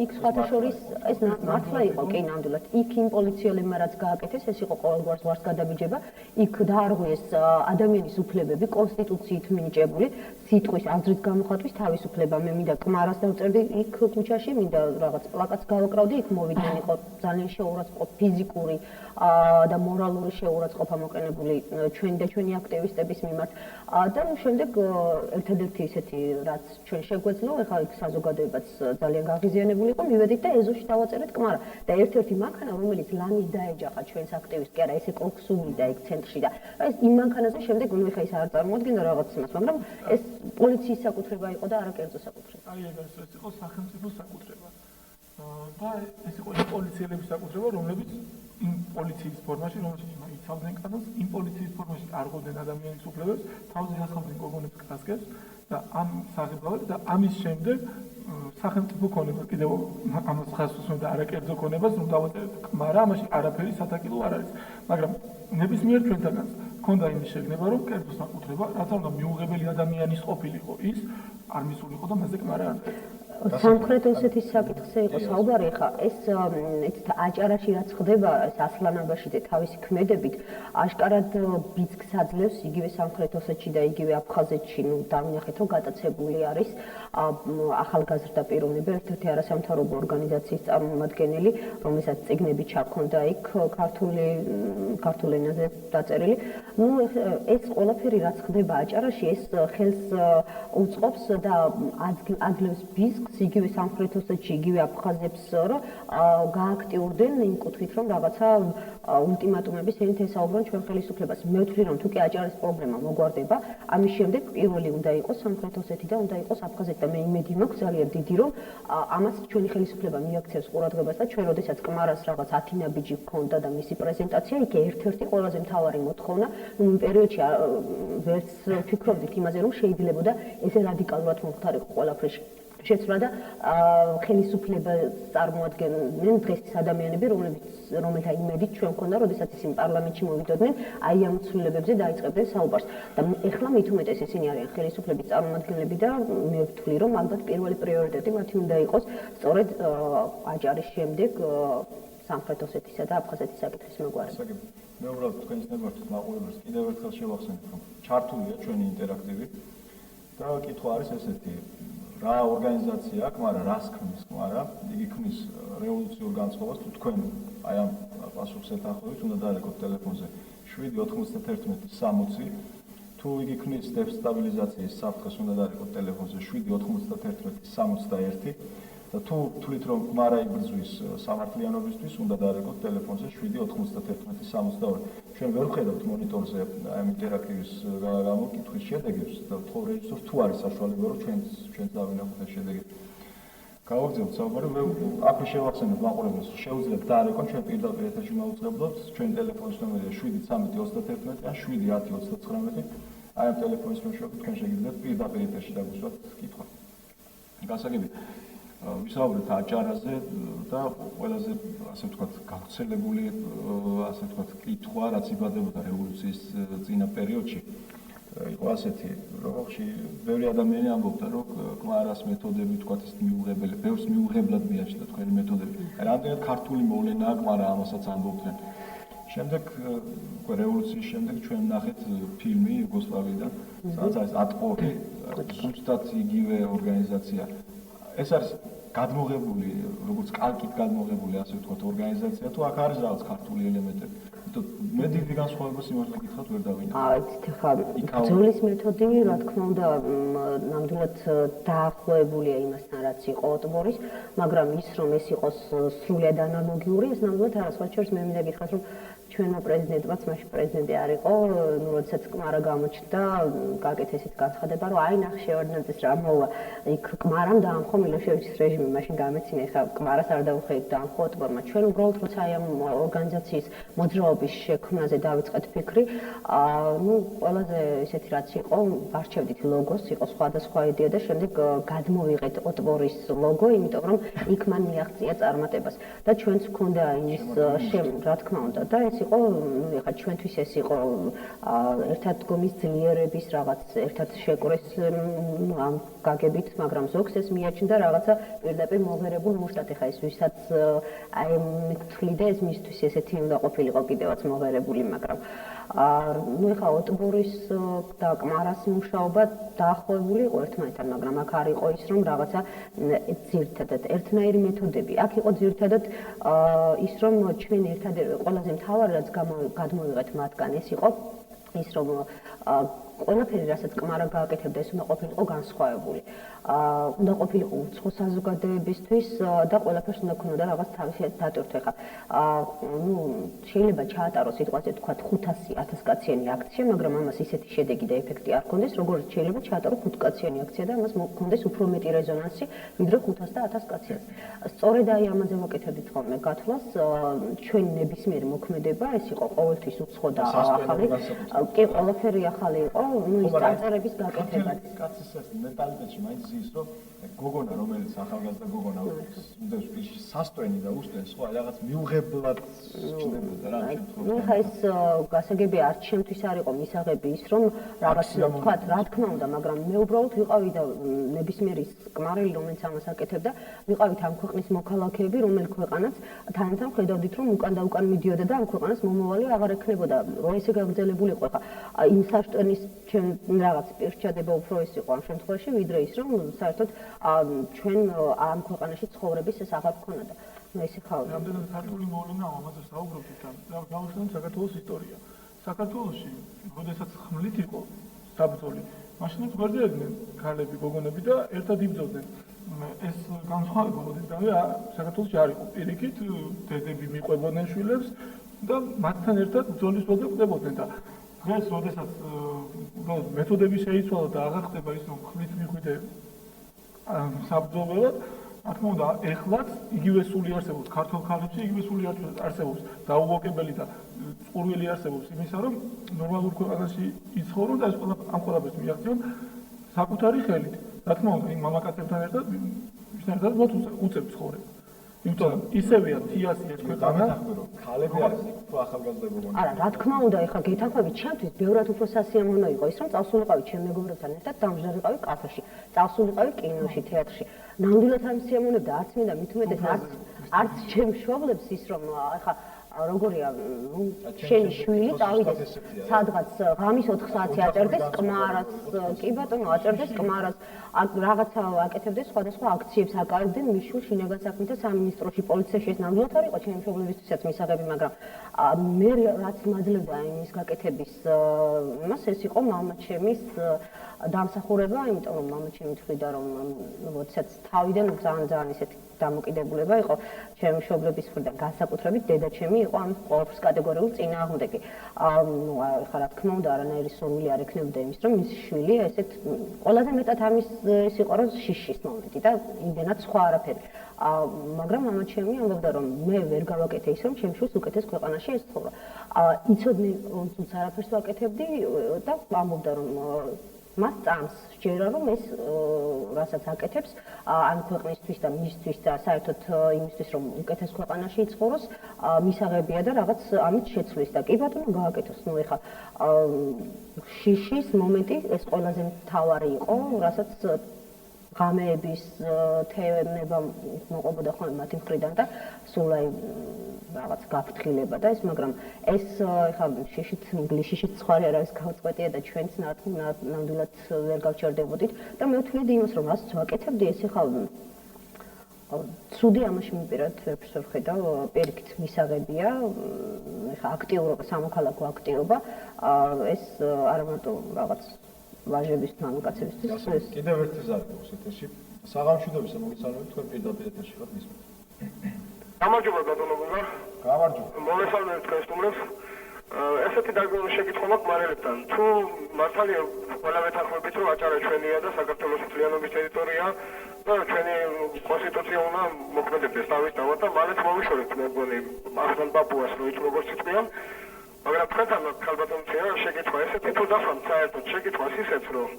S2: იქ სხვათა შორის ეს მართლა იყო, კი, ნამდვილად. იქ იმ პოლიციელებმა რაც გააკეთეს, ეს იყო ყოველგვარ ზღვარს გადაბიჯება. იქ დაარღვიეს ადამიანის უფლებები, კონსტიტუციით მინიჭებული, სიტყვის აზრით გამოხატვის თავისუფლება. მე მინდა კმარას დავწერდი იქ ქუჩაში, მინდა რაღაც პლაკატს გავაკრავდი, იქ მოვიდნენ, იყო ძალიან შეურაცხყოფა ფიზიკური და მორალური შეურაცხყოფა მოყენებული ჩვენი და ჩვენი აქტივისტების მიმართ. და შემდეგ ერთადერთი ისეთი რაც ჩვენ შეგვეძლო, ეხლა იქ საზოგადოებაც ძალიან გაღიზიანებული იყო, მივედით და ეზოში დავაწერეთ კმარა. და ერთ-ერთი მანქანა, რომელიც ლანის დაეჯახა ჩვენს აქტივისტს, კი არა, ესე კონქსუმიდა იქ ცენტრში და ეს იმ მანქანაზე შემდეგ ნუ ეხლა ის არ წარმოადგენდა რაღაც იმას, მაგრამ ეს პოლიციის საკუთრება იყო და არა კერძო საკუთრება.
S3: აი ეს იყო სახელმწიფოს საკუთრება. და ეს იყო იმ პოლიციელების საკუთრება, რომლებიც იმ პოლიციის ფორმაში, რომელშიც იცავდნენ კანონს, იმ პოლიციის ფორმაში არღვევდნენ ადამიანის უფლებებს, თავზე ახავდნენ გოგონებს კასკებს და ამ საღებავად და ამის შემდეგ სახელმწიფო ქონება კიდევ ამას ხაზს უსმენდა არაკერძო ქონებას, რომ დავაწერეთ კმარა, ამაში არაფერი სათაკილო არ არის. მაგრამ ნებისმიერ ჩვენთანაც ქონდა იმის შეგნება, რომ კერძო საკუთრება, რაც უნდა მიუღებელი ადამიანის ყოფილიყო ის, არ მისულიყო და მასზე კმარა არ დაეწერა.
S2: სამხრეთ ოსეთის საკითხზე იყო საუბარი, ხა ეს აჭარაში რაც ხდება, ეს ასლანაბაში და თავისი ქმედებით, აშკარად ბიძგს აძლევს იგივე სამხრეთ ოსეთში და იგივე აფხაზეთში, ნუ დავინახეთ, რომ გატაცებული არის ახალგაზრდა პიროვნება, ერთ-ერთი არასამთავრობო ორგანიზაციის წარმომადგენელი, რომელსაც წიგნები ჩაქონდა იქ ქართულ ენაზე დაწერილი. ნუ ეს ყველაფერი რაც ხდება აჭარაში, ეს ხელს უწყობს და აძლევს ბიძგს იგივე სამხრეთ ოსეთში, იგივე აფხაზებს, რომ გააქტიურდნენ იმ კუთხით, რომ რაღაცა ულტიმატუმების ენით ესაუბრონ ჩვენ ხელისუფლებას. მე ვთვლი, რომ თუ კი აჭარის პრობლემა მოგვარდება, ამის შემდეგ პირველი უნდა იყოს სამხრეთ ოსეთი და უნდა იყოს აფხაზეთი და მე იმედი მაქვს ძალიან დიდი, რომ ამას ჩვენი ხელისუფლება მიაქცევს ყურადღებას და ჩვენ როდესაც კმარას რაღაც ათინაბიჯი ჰქონდა და მისი პრეზენტაცია, იქ ერთ-ერთი ყველაზე მთავარი მოთხოვნა, იმ პერიოდში ვერც ვფიქრობდით იმაზე, რომ შეიძლებოდა ესე რადიკალურად მომხდარიყო ყველაფრის შეცვლა და ხელისუფლება წარმოადგენდნენ დღეს ის ადამიანები, რომელთა იმედით ჩვენ მქონდა, როდესაც ისინი პარლამენტში მოვიდოდნენ, აი ამ ცვლილებებზე დაიწყებდნენ საუბარს. და ეხლა მით უმეტეს ისინი არიან ხელისუფლების წარმომადგენლები და მე ვთვლი, რომ ალბათ პირველი პრიორიტეტი მათი უნდა იყოს სწორედ აჭარის შემდეგ სამხრეთ ოსეთისა და აფხაზეთის საკითხის მოგვარება.
S1: მე უბრალოდ თქვენს ნებართვით მაყურებელს კიდევ ერთხელ შევახსენებ, რომ ჩართულია ჩვენი ინტერაქტივი და კითხვა არის ესეთი. რა ორგანიზაცია აქვს, მაგრამ რას ქმნის, მაგრამ იგი ქმნის რევოლუციურ განწყობას, თუ თქვენ აი ამ პასუხს ეთანხმებით, უნდა დაარეკოთ ტელეფონზე 791-60, თუ იგი ქმნის დესტაბილიზაციის საფრთხეს, უნდა დაარეკოთ ტელეფონზე 791-61 და თუ თვლით, რომ კმარა იბრძვის სამართლიანობისთვის, უნდა დაარეკოთ ტელეფონზე 791-62. ჩვენ ვერ ვხედავთ მონიტორზე ამ ინტერაქტივის გამოკითხვის შედეგებს და ვთხოვ რეჟისორს, თუ არის საშუალება, რომ ჩვენც დავინახოთ ეს შედეგები. გავაგრძელებთ საუბარი, მე აქვე შევახსენებ მაყურებელს, შეუძლიათ დაარეკონ ჩვენ პირდაპირ ეთერში მოვუწყებლობთ, ჩვენ ტელეფონის ნომერია 713-31 ან 710-39. აი ამ ტელეფონის მეშვეობით თქვენ შეგიძლიათ პირდაპირ ეთერში დაგვისვათ კითხვა. გასაგები ვისაუბრეთ აჭარაზე და ყველაზე ასე ვთქვათ გავრცელებული ასე ვთქვათ კითხვა, რაც იბადებოდა რევოლუციის წინა პერიოდში, იყო ასეთი, რომ ბევრი ადამიანი ამბობდა, რომ კმარას მეთოდები ვთქვათ ის მიუღებელი, ბევრს მიუღებლად მიაჩნდა თქვენი მეთოდები. რამდენად ქართული მოვლენაა კმარა, ამასაც ამბობდნენ. შემდეგ რევოლუციის შემდეგ ჩვენ ნახეთ ფილმი იუგოსლავიიდან, სადაც არის ატყორი, ზუსტად იგივე ორგანიზაცია. ეს არის გადმოღებული, როგორც კალკით გადმოღებული, ასე ვთქვათ, ორგანიზაცია, თუ აქ არის რაღაც ქართული ელემენტები. მე დიდი განსხვავებას იმართლა გითხრათ ვერ დავინახე.
S2: ხა ბრძოლის მეთოდი, რა თქმა უნდა, ნამდვილად დაახლოებულია იმასთან, რაც იყო ოტბორის, მაგრამ ის, რომ ეს იყოს სრულად ანალოგიური, ეს ნამდვილად არასოდეს. მე მინდა გითხრათ, რომ ჩვენმა პრეზიდენტმაც მაშინ პრეზიდენტი არ იყო, როდესაც კმარა გამოჩნდა, გაკეთეს ის განცხადება, რომ აი ნახე შევარდნაძეს რა მოვა, იქ კმარამ დაამხო მილოშევიჩის რეჟიმი, მაშინ გამეცინა, ეხლა კმარას არ დაუხედით დაამხო ოტბორმა. ჩვენ უბრალოდ როცა აი ამ ორგანიზაციის მოძრაობის შექმნაზე დავიწყეთ ფიქრი, ყველაზე ესეთი რაც იყო, ვარჩევდით ლოგოს, იყო სხვადასხვა იდეა და შემდეგ გადმოვიღეთ ოტბორის ლოგო, იმიტომ რომ იქ მან მიაღწია წარმატებას და ჩვენც გქონდა იმის რა თქმა უნდა და ეს იყო ეხლა ჩვენთვის ეს იყო ერთად დგომის ძლიერების რაღაც ერთად შეკრეს ამ გაგებით, მაგრამ ზოგს ეს მიაჩნდა რაღაცა პირდაპირ მოღერებულ მუშტად. ეხლა ეს ვისაც აი მithვლი და ეს მისთვის ესეთი უნდა ყოფილიყო კიდევაც მოღერებული, მაგრამ ეხლა ოტბორის და კმარას მუშაობა დაახლოებული იყო ერთმანეთთან, მაგრამ აქ არ იყო ის რომ რაღაცა ძირითადად ერთნაირი მეთოდები. აქ იყო ძირითადად ის რომ ჩვენ ერთადერთი ყველაზე მთავარი რაც გადმოვიღეთ მათგან ეს იყო ის რომ ყველაფერი რასაც კმარა გააკეთებდა ეს უნდა ყოფილიყო განსხვავებული. უნდა ყოფილიყო უცხო საზოგადოებისთვის და ყველაფერს უნდა ქონოდა რაღაც თავისი დატვირთვა. ხა შეიძლება ჩაატაროს სიტყვაზე თქვა 500,000 კაციანი აქცია, მაგრამ ამას ისეთი შედეგი და ეფექტი არ ქონდეს, როგორც შეიძლება ჩაატარო 5 კაციანი აქცია და ამას მოქონდეს უფრო მეტი რეზონანსი, ვიდრე 500 და 1000 კაციანი. სწორედ აი ამაზე ვაკეთებდით ხოლმე გათვლას, ჩვენი ნებისმიერი მოქმედება ეს იყო ყოველთვის უცხო და ახალი. კი, ყველაფერი ახალი იყო, ის წარწერების გაკეთება.
S1: კაცის ეს მენტალიტეტში მაინც ის რომ გოგონა რომელიც ახალგაზრდა გოგონა უდევს პირში სასტვენი და უსტენს ხო რაღაც მიუღებლად ჩნდებოდა რა ამ შემთხვევაში.
S2: ხა ეს გასაგებია არც ჩემთვის არ იყო მისაღები ის რომ რაღაც თქვა რა თქმა უნდა, მაგრამ მე უბრალოდ ვიყავი და ნებისმიერი კმარელი რომელიც ამას აკეთებდა, ვიყავით ამ ქვეყნის მოქალაქეები, რომელი ქვეყანაც თანათან ხედავდით რომ უკან და უკან მიდიოდა და ამ ქვეყანას მომავალი აღარ ექნებოდა. რო ესე გაგრძელებულიყო ხა იმ სასტვენის ჩვენ რაღაც პირჩადება უფრო ის იყო ამ შემთხვევაში, ვიდრე ის რომ საერთოდ ჩვენ ამ ქვეყანაში ცხოვრების ეს აღარ გქონოდა. ესე ხავდა.
S3: რამდენად ქართული მოვლენა ამაზე საუბრობთ და გავხსენოთ საქართველოს ისტორია. საქართველოში, როდესაც ხმლით იყო საბრძოლი, მაშინაც გვერდებდნენ ქალები, გოგონები და ერთად იბრძოდნენ. ეს განსხვავება ოდესმე საქართველოში არ იყო. პირიქით დედები მიყვებოდნენ შვილებს და მათთან ერთად ბრძოლის ველზე ყვდებოდნენ და დღეს, როდესაც მეთოდები შეიცვალა და აღარ ხდება ის რომ ხმლით მიხვიდე საბრძოლველად, რა თქმა უნდა, ეხლაც იგივე სული არსებობს ქართულ ქალებში, იგივე სული არსებობს დაუღოკებელი და წყურვილი არსებობს იმისა, რომ ნორმალურ ქვეყანაში იცხოვრონ და ეს ამ ყველაფერს მიაღწიონ საკუთარი ხელით. რა თქმა უნდა, იმ მამაკაცებთან ერთად ერთად უწევთ ცხოვრება. იმიტომ რომ ისევეა თიასი ეს ქვეყანა,
S1: ქალები არის უფრო ახალგაზრდა გოგონა.
S2: არა, რა თქმა უნდა, ეხლა გეთანხმებით, ჩემთვის ბევრად უფრო სასიამოვნო იყო ის, რომ წავსულიყავი ჩემ მეგობრებთან ერთად, დამჟღერიყავი კაფეში, წავსულიყავი კინოში, თეატრში. ნამდვილად არ მსიამოვნებდა არც მე და მით უმეტეს არც ჩემ მშობლებს ის, რომ ეხლა როგორია, შენი შვილი წავიდეს სადღაც ღამის 4 საათი აწერდეს კმარას, კი ბატონო, აწერდეს კმარას, რაღაცა აკეთებდეს სხვადასხვა აქციებს აკავებდნენ მის შვილ შინაგან საქმეთა სამინისტროში, პოლიციაში. ეს ნამდვილად არ იყო ჩემი მშობლებისთვისაც მისაღები, მაგრამ მე რაც მაძლევდა იმის გაკეთების იმას, ეს იყო მამაჩემის დამსახურება, იმიტომ რომ მამაჩემი თვლიდა რომ როდესაც თავიდან ძალიან ისეთი დამოკიდებულება იყო ჩემი მშობლების მხრიდან, განსაკუთრებით დედაჩემი იყო ამ ყოველთვის კატეგორიულ წინააღმდეგი. ხა რა თქმა უნდა, არანაირი სურვილი არ ექნებოდა იმის, რომ მის შვილი ესეთ ყველაზე მეტად ამის ეს იყო რომ შიშის მომენტი და იმდენად სხვა არაფერი. მაგრამ მამაჩემი ამბობდა რომ მე ვერ გავაკეთე ის რომ ჩემს შვილს უკეთეს ქვეყანაში ესწავლა. იცოდნენ რომ თუნდაც არაფერს ვაკეთებდი და ამბობდა რომ მას წამს სჯერა რომ ეს რასაც აკეთებს ამ ქვეყნისთვის და მისთვის და საერთოდ იმისთვის რომ უკეთეს ქვეყანაში იცხოვროს მისაღებია და რაღაც ამით შეცვლის და კი ბატონო გააკეთოს. ნუ ეხა შიშის მომენტი ეს ყველაზე მთავარი იყო, რასაც ღამეების თემა მოყვებოდა ხოლმე მათი მხრიდან და სულ აი რაღაც გაფრთხილება და ეს, მაგრამ ეს ეხლა შიშით სხვა არავის გავწყვეტია და ჩვენც ნამდვილად ვერ გავჩერდებოდით და მე ვთვლი იმას რომ რასაც ვაკეთებდი ეს ეხლა ცუდი ამაში მიპირად ვერც ვერ ხედავ, პირიქით მისაღებია, ეხლა აქტიურობა, სამოქალაქო აქტიურობა, ეს არა მარტო რაღაც ვაჟების მამაკაცებისთვის.
S1: კიდევ ერთი ზარი გვაქვს ეთერში. საღამოშვიდობის მოგესალმებით, თქვენ პირდაპირ ეთერში ხართ მისმენთ.
S5: გამარჯობა ბატონო გუგა.
S1: გამარჯობა.
S5: მოგესალმებით თქვენ სტუმრებს. ესეთი დაგეგმილი შეკითხვა მაქვს მარიელებთან. თუ მართალია ყველა მეთანხმებით რომ აჭარა ჩვენია და საქართველოს მთლიანობის ტერიტორია და ჩვენი კონსტიტუცია უნდა მოქმედებდეს თავის თავად და მალე მოვიშორებთ მე მგონი ახალ პაპუას რო იწ როგორც იწყვიან. მაგრამ თქვენთან ქალბატონია შეკითხვა ესეთი თუ დასვამთ საერთოდ შეკითხვას ისეც რომ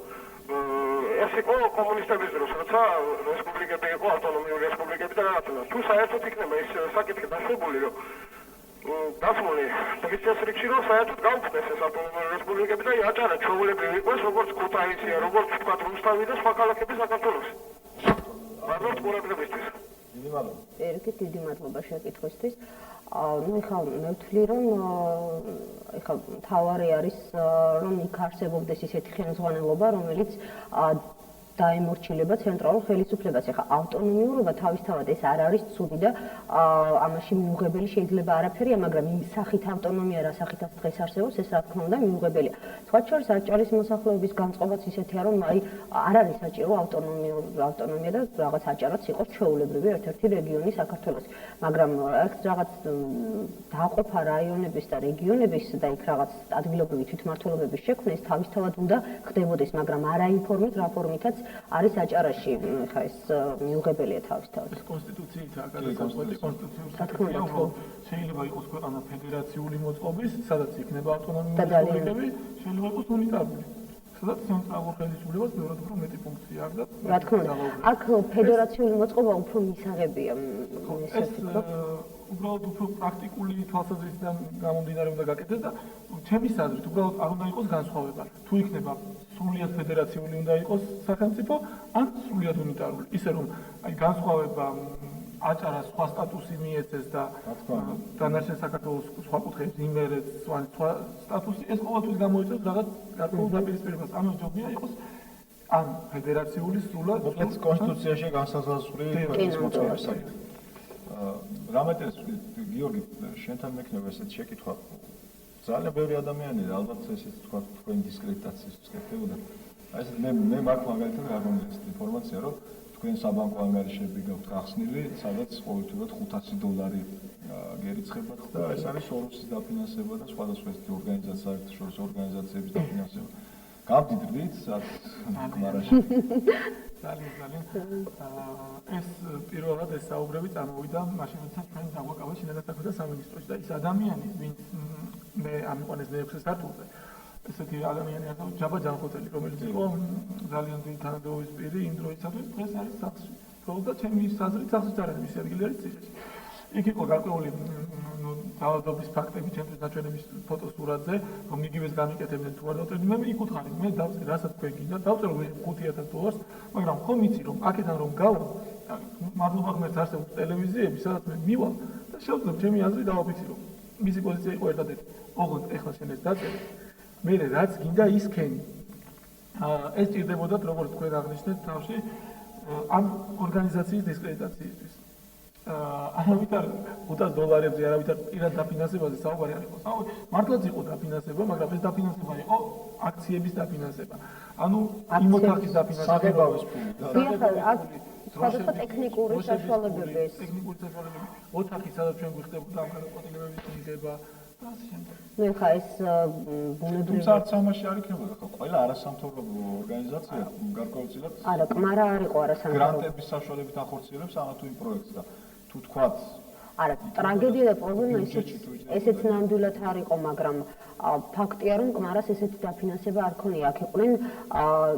S5: ეს იყო კომუნისტების დროს, როცა რესპუბლიკები იყო ავტონომიური რესპუბლიკები და რაღაცა. თუ საერთოდ იქნება ეს საკითხი დასრულებული, რომ დასმული დღის რიგში რომ საერთოდ გაუქმდეს ეს ავტონომიური რესპუბლიკები და აჭარა ჩვეულებრივ იყოს, როგორც ქუთაისი, როგორც თქვა რუსთავი და სხვა ქალაქები საქართველოს. მადლობთ ყურადღებისთვის.
S1: დიდი მადლობა.
S2: ერგით დიდი მადლობა შეკითხვისთვის. ну ეხლა მე ვთვლი რომ ეხლა თავარი არის რომ იქ არსებობდეს ისეთი ხელმძღვანელობა რომელიც დაემორჩილება ცენტრალურ ხელისუფლებას. ეხლა ავტონომიურობა თავისთავად ეს არ არის ცუდი და ამაში მიუღებელი შეიძლება არაფერია, მაგრამ იმ სახით ავტონომია, რა სახითაც დღეს არსებობს, ეს რა თქმა უნდა მიუღებელია. სხვა შორის აჭარის მოსახლეობის განწყობაც ისეთია, რომ აი არ არის საჭირო ავტონომია და რაღაც აჭარაც იყოს ჩვეულებრივი ერთ-ერთი რეგიონი საქართველოს. მაგრამ რაღაც დააყოფა რაიონების და რეგიონების და იქ რაღაც ადგილობრივი თვითმმართველობების შექმნა ეს თავისთავად უნდა ხდებოდეს, მაგრამ არა იმ ფორმით, რა ფორმითაც არის აჭარაში, ხა ეს მიუღებელია თავისთავად.
S3: ეს კონსტიტუციითაა გადაწყვეტილი კონსტიტუციური უბრალოდ შეიძლება იყოს ქვეყანა ფედერაციული მოწყობის, სადაც იქნება ავტონომიური რესპუბლიკები, შეიძლება იყოს უნიტარული. სადაც ცენტრალურ ხელისუფლებას ბევრად უფრო მეტი ფუნქცია აქვს და
S2: რა თქმა უნდა, აქ ფედერაციული მოწყობა უფრო მისაღებია.
S3: ეს უბრალოდ უფრო პრაქტიკული თვალსაზრისიდან გამომდინარე უნდა გაკეთდეს და ჩემი აზრით უბრალოდ არ უნდა იყოს განსხვავება. თუ იქნება სრულიად ფედერაციული უნდა იყოს სახელმწიფო, ან სრულიად უნიტარული. ისე რომ აი განსხვავება აჭარას სხვა სტატუსი მიეცეს და დანარჩენ საქართველოს სხვა კუთხეებს იმერეს სხვა სტატუსი, ეს ყოველთვის გამოიწვევს რაღაც გარკვეულ დაპირისპირებას. ამას ჯობია იყოს ან ფედერაციული სრულად
S1: მოკლედ კონსტიტუციაში განსაზღვრული ქვეყნის მოწყობის საკითხი. რამეთეს გიორგი შენთან მექნება ესეთ შეკითხვა. ძალიან ბევრი ადამიანი ალბათ ესეც თქვა თქვენი დისკრედიტაციის ხდებოდა. აი ეს მე მაქვს მაგალითად გაგონდეს ინფორმაცია, რომ თქვენ საბანკო ანგარიშები გაქვთ გახსნილი, სადაც ყოველთვიურად $500 გერიცხებათ და ეს არის სოროსის დაფინანსება და სხვადასხვა ესეთი ორგანიზაცია, საერთაშორისო ორგანიზაციების დაფინანსება. გამდიდრდით გმარაში.
S3: ძალიან ეს პირველად ეს საუბრები წარმოვიდა მაშინ როცა ჩვენ დაგვაკავა შინაგან საქმეთა სამინისტროში და ის ადამიანი ვინც მე ამიყვანეს მე-6 სართულზე ესეთი ადამიანი არის ჯაბა ჯანხოთელი რომელიც იყო ძალიან დიდი თანამდებობის პირი იმ დროისათვის დღეს არის სახლში. თორემ ჩემი აზრით სახლში არ არის მისი ადგილი არის ციხეში. იქ იყო გარკვეული ძალადობის ფაქტები ჩემთვის ნაჩვენების ფოტოსურათზე, რომ იგივეს გამიკეთებდნენ თუ არ დავწერდი, მე მიკუთხარი, მე დავწერე, რასაც თქვენ გინდა, დავწერე $5,000, მაგრამ ხომ იცი რომ აქედან რომ გავა, მადლობა ღმერთს არსებობს ტელევიზიები, სადაც მე მივალ და შევძლებ ჩემი აზრი დავაფიქსირო. მისი პოზიცია იყო ერთადერთი. ოღონდ ეხლა შენ ეს დაწერე. მე რაც გინდა ის ქენი. ეს ჭირდებოდათ როგორც თქვენ აღნიშნეთ თავში ამ ორგანიზაციის დისკრედიტაციისთვის. არავით არ $500-ზე არავით არ პირად დაფინანსებაზე საუბარი არ იყო. საუბარი მართლაც იყო დაფინანსება, მაგრამ ეს დაფინანსება იყო აქციების დაფინანსება. ანუ იმ ოთახის დაფინანსება.
S1: საღებავის ფული.
S2: სხვადასხვა ტექნიკური საშუალებები ეს.
S3: ტექნიკური საშუალებები. ოთახი, სადაც ჩვენ გვიხდებოდა ამ გადაწყვეტილებების მიღება და ასე შემდეგ.
S2: ну ეხა ეს ბუნებრივი
S1: თუმცა არც ამაში არ იქნებოდა ხო? ყველა არასამთავრობო ორგანიზაცია გარკვეულწილად
S2: არა, კმარა არ იყო არასამთავრობო.
S1: გრანტების საშუალებით ახორციელებს ამა თუ იმ პროექტს და თუ თქვათ
S2: არა, ტრაგედია და პრობლემა ესეც ნამდვილად არ იყო, მაგრამ ფაქტია, რომ კმარას ესეთი დაფინანსება არ ქონია. აქ იყვნენ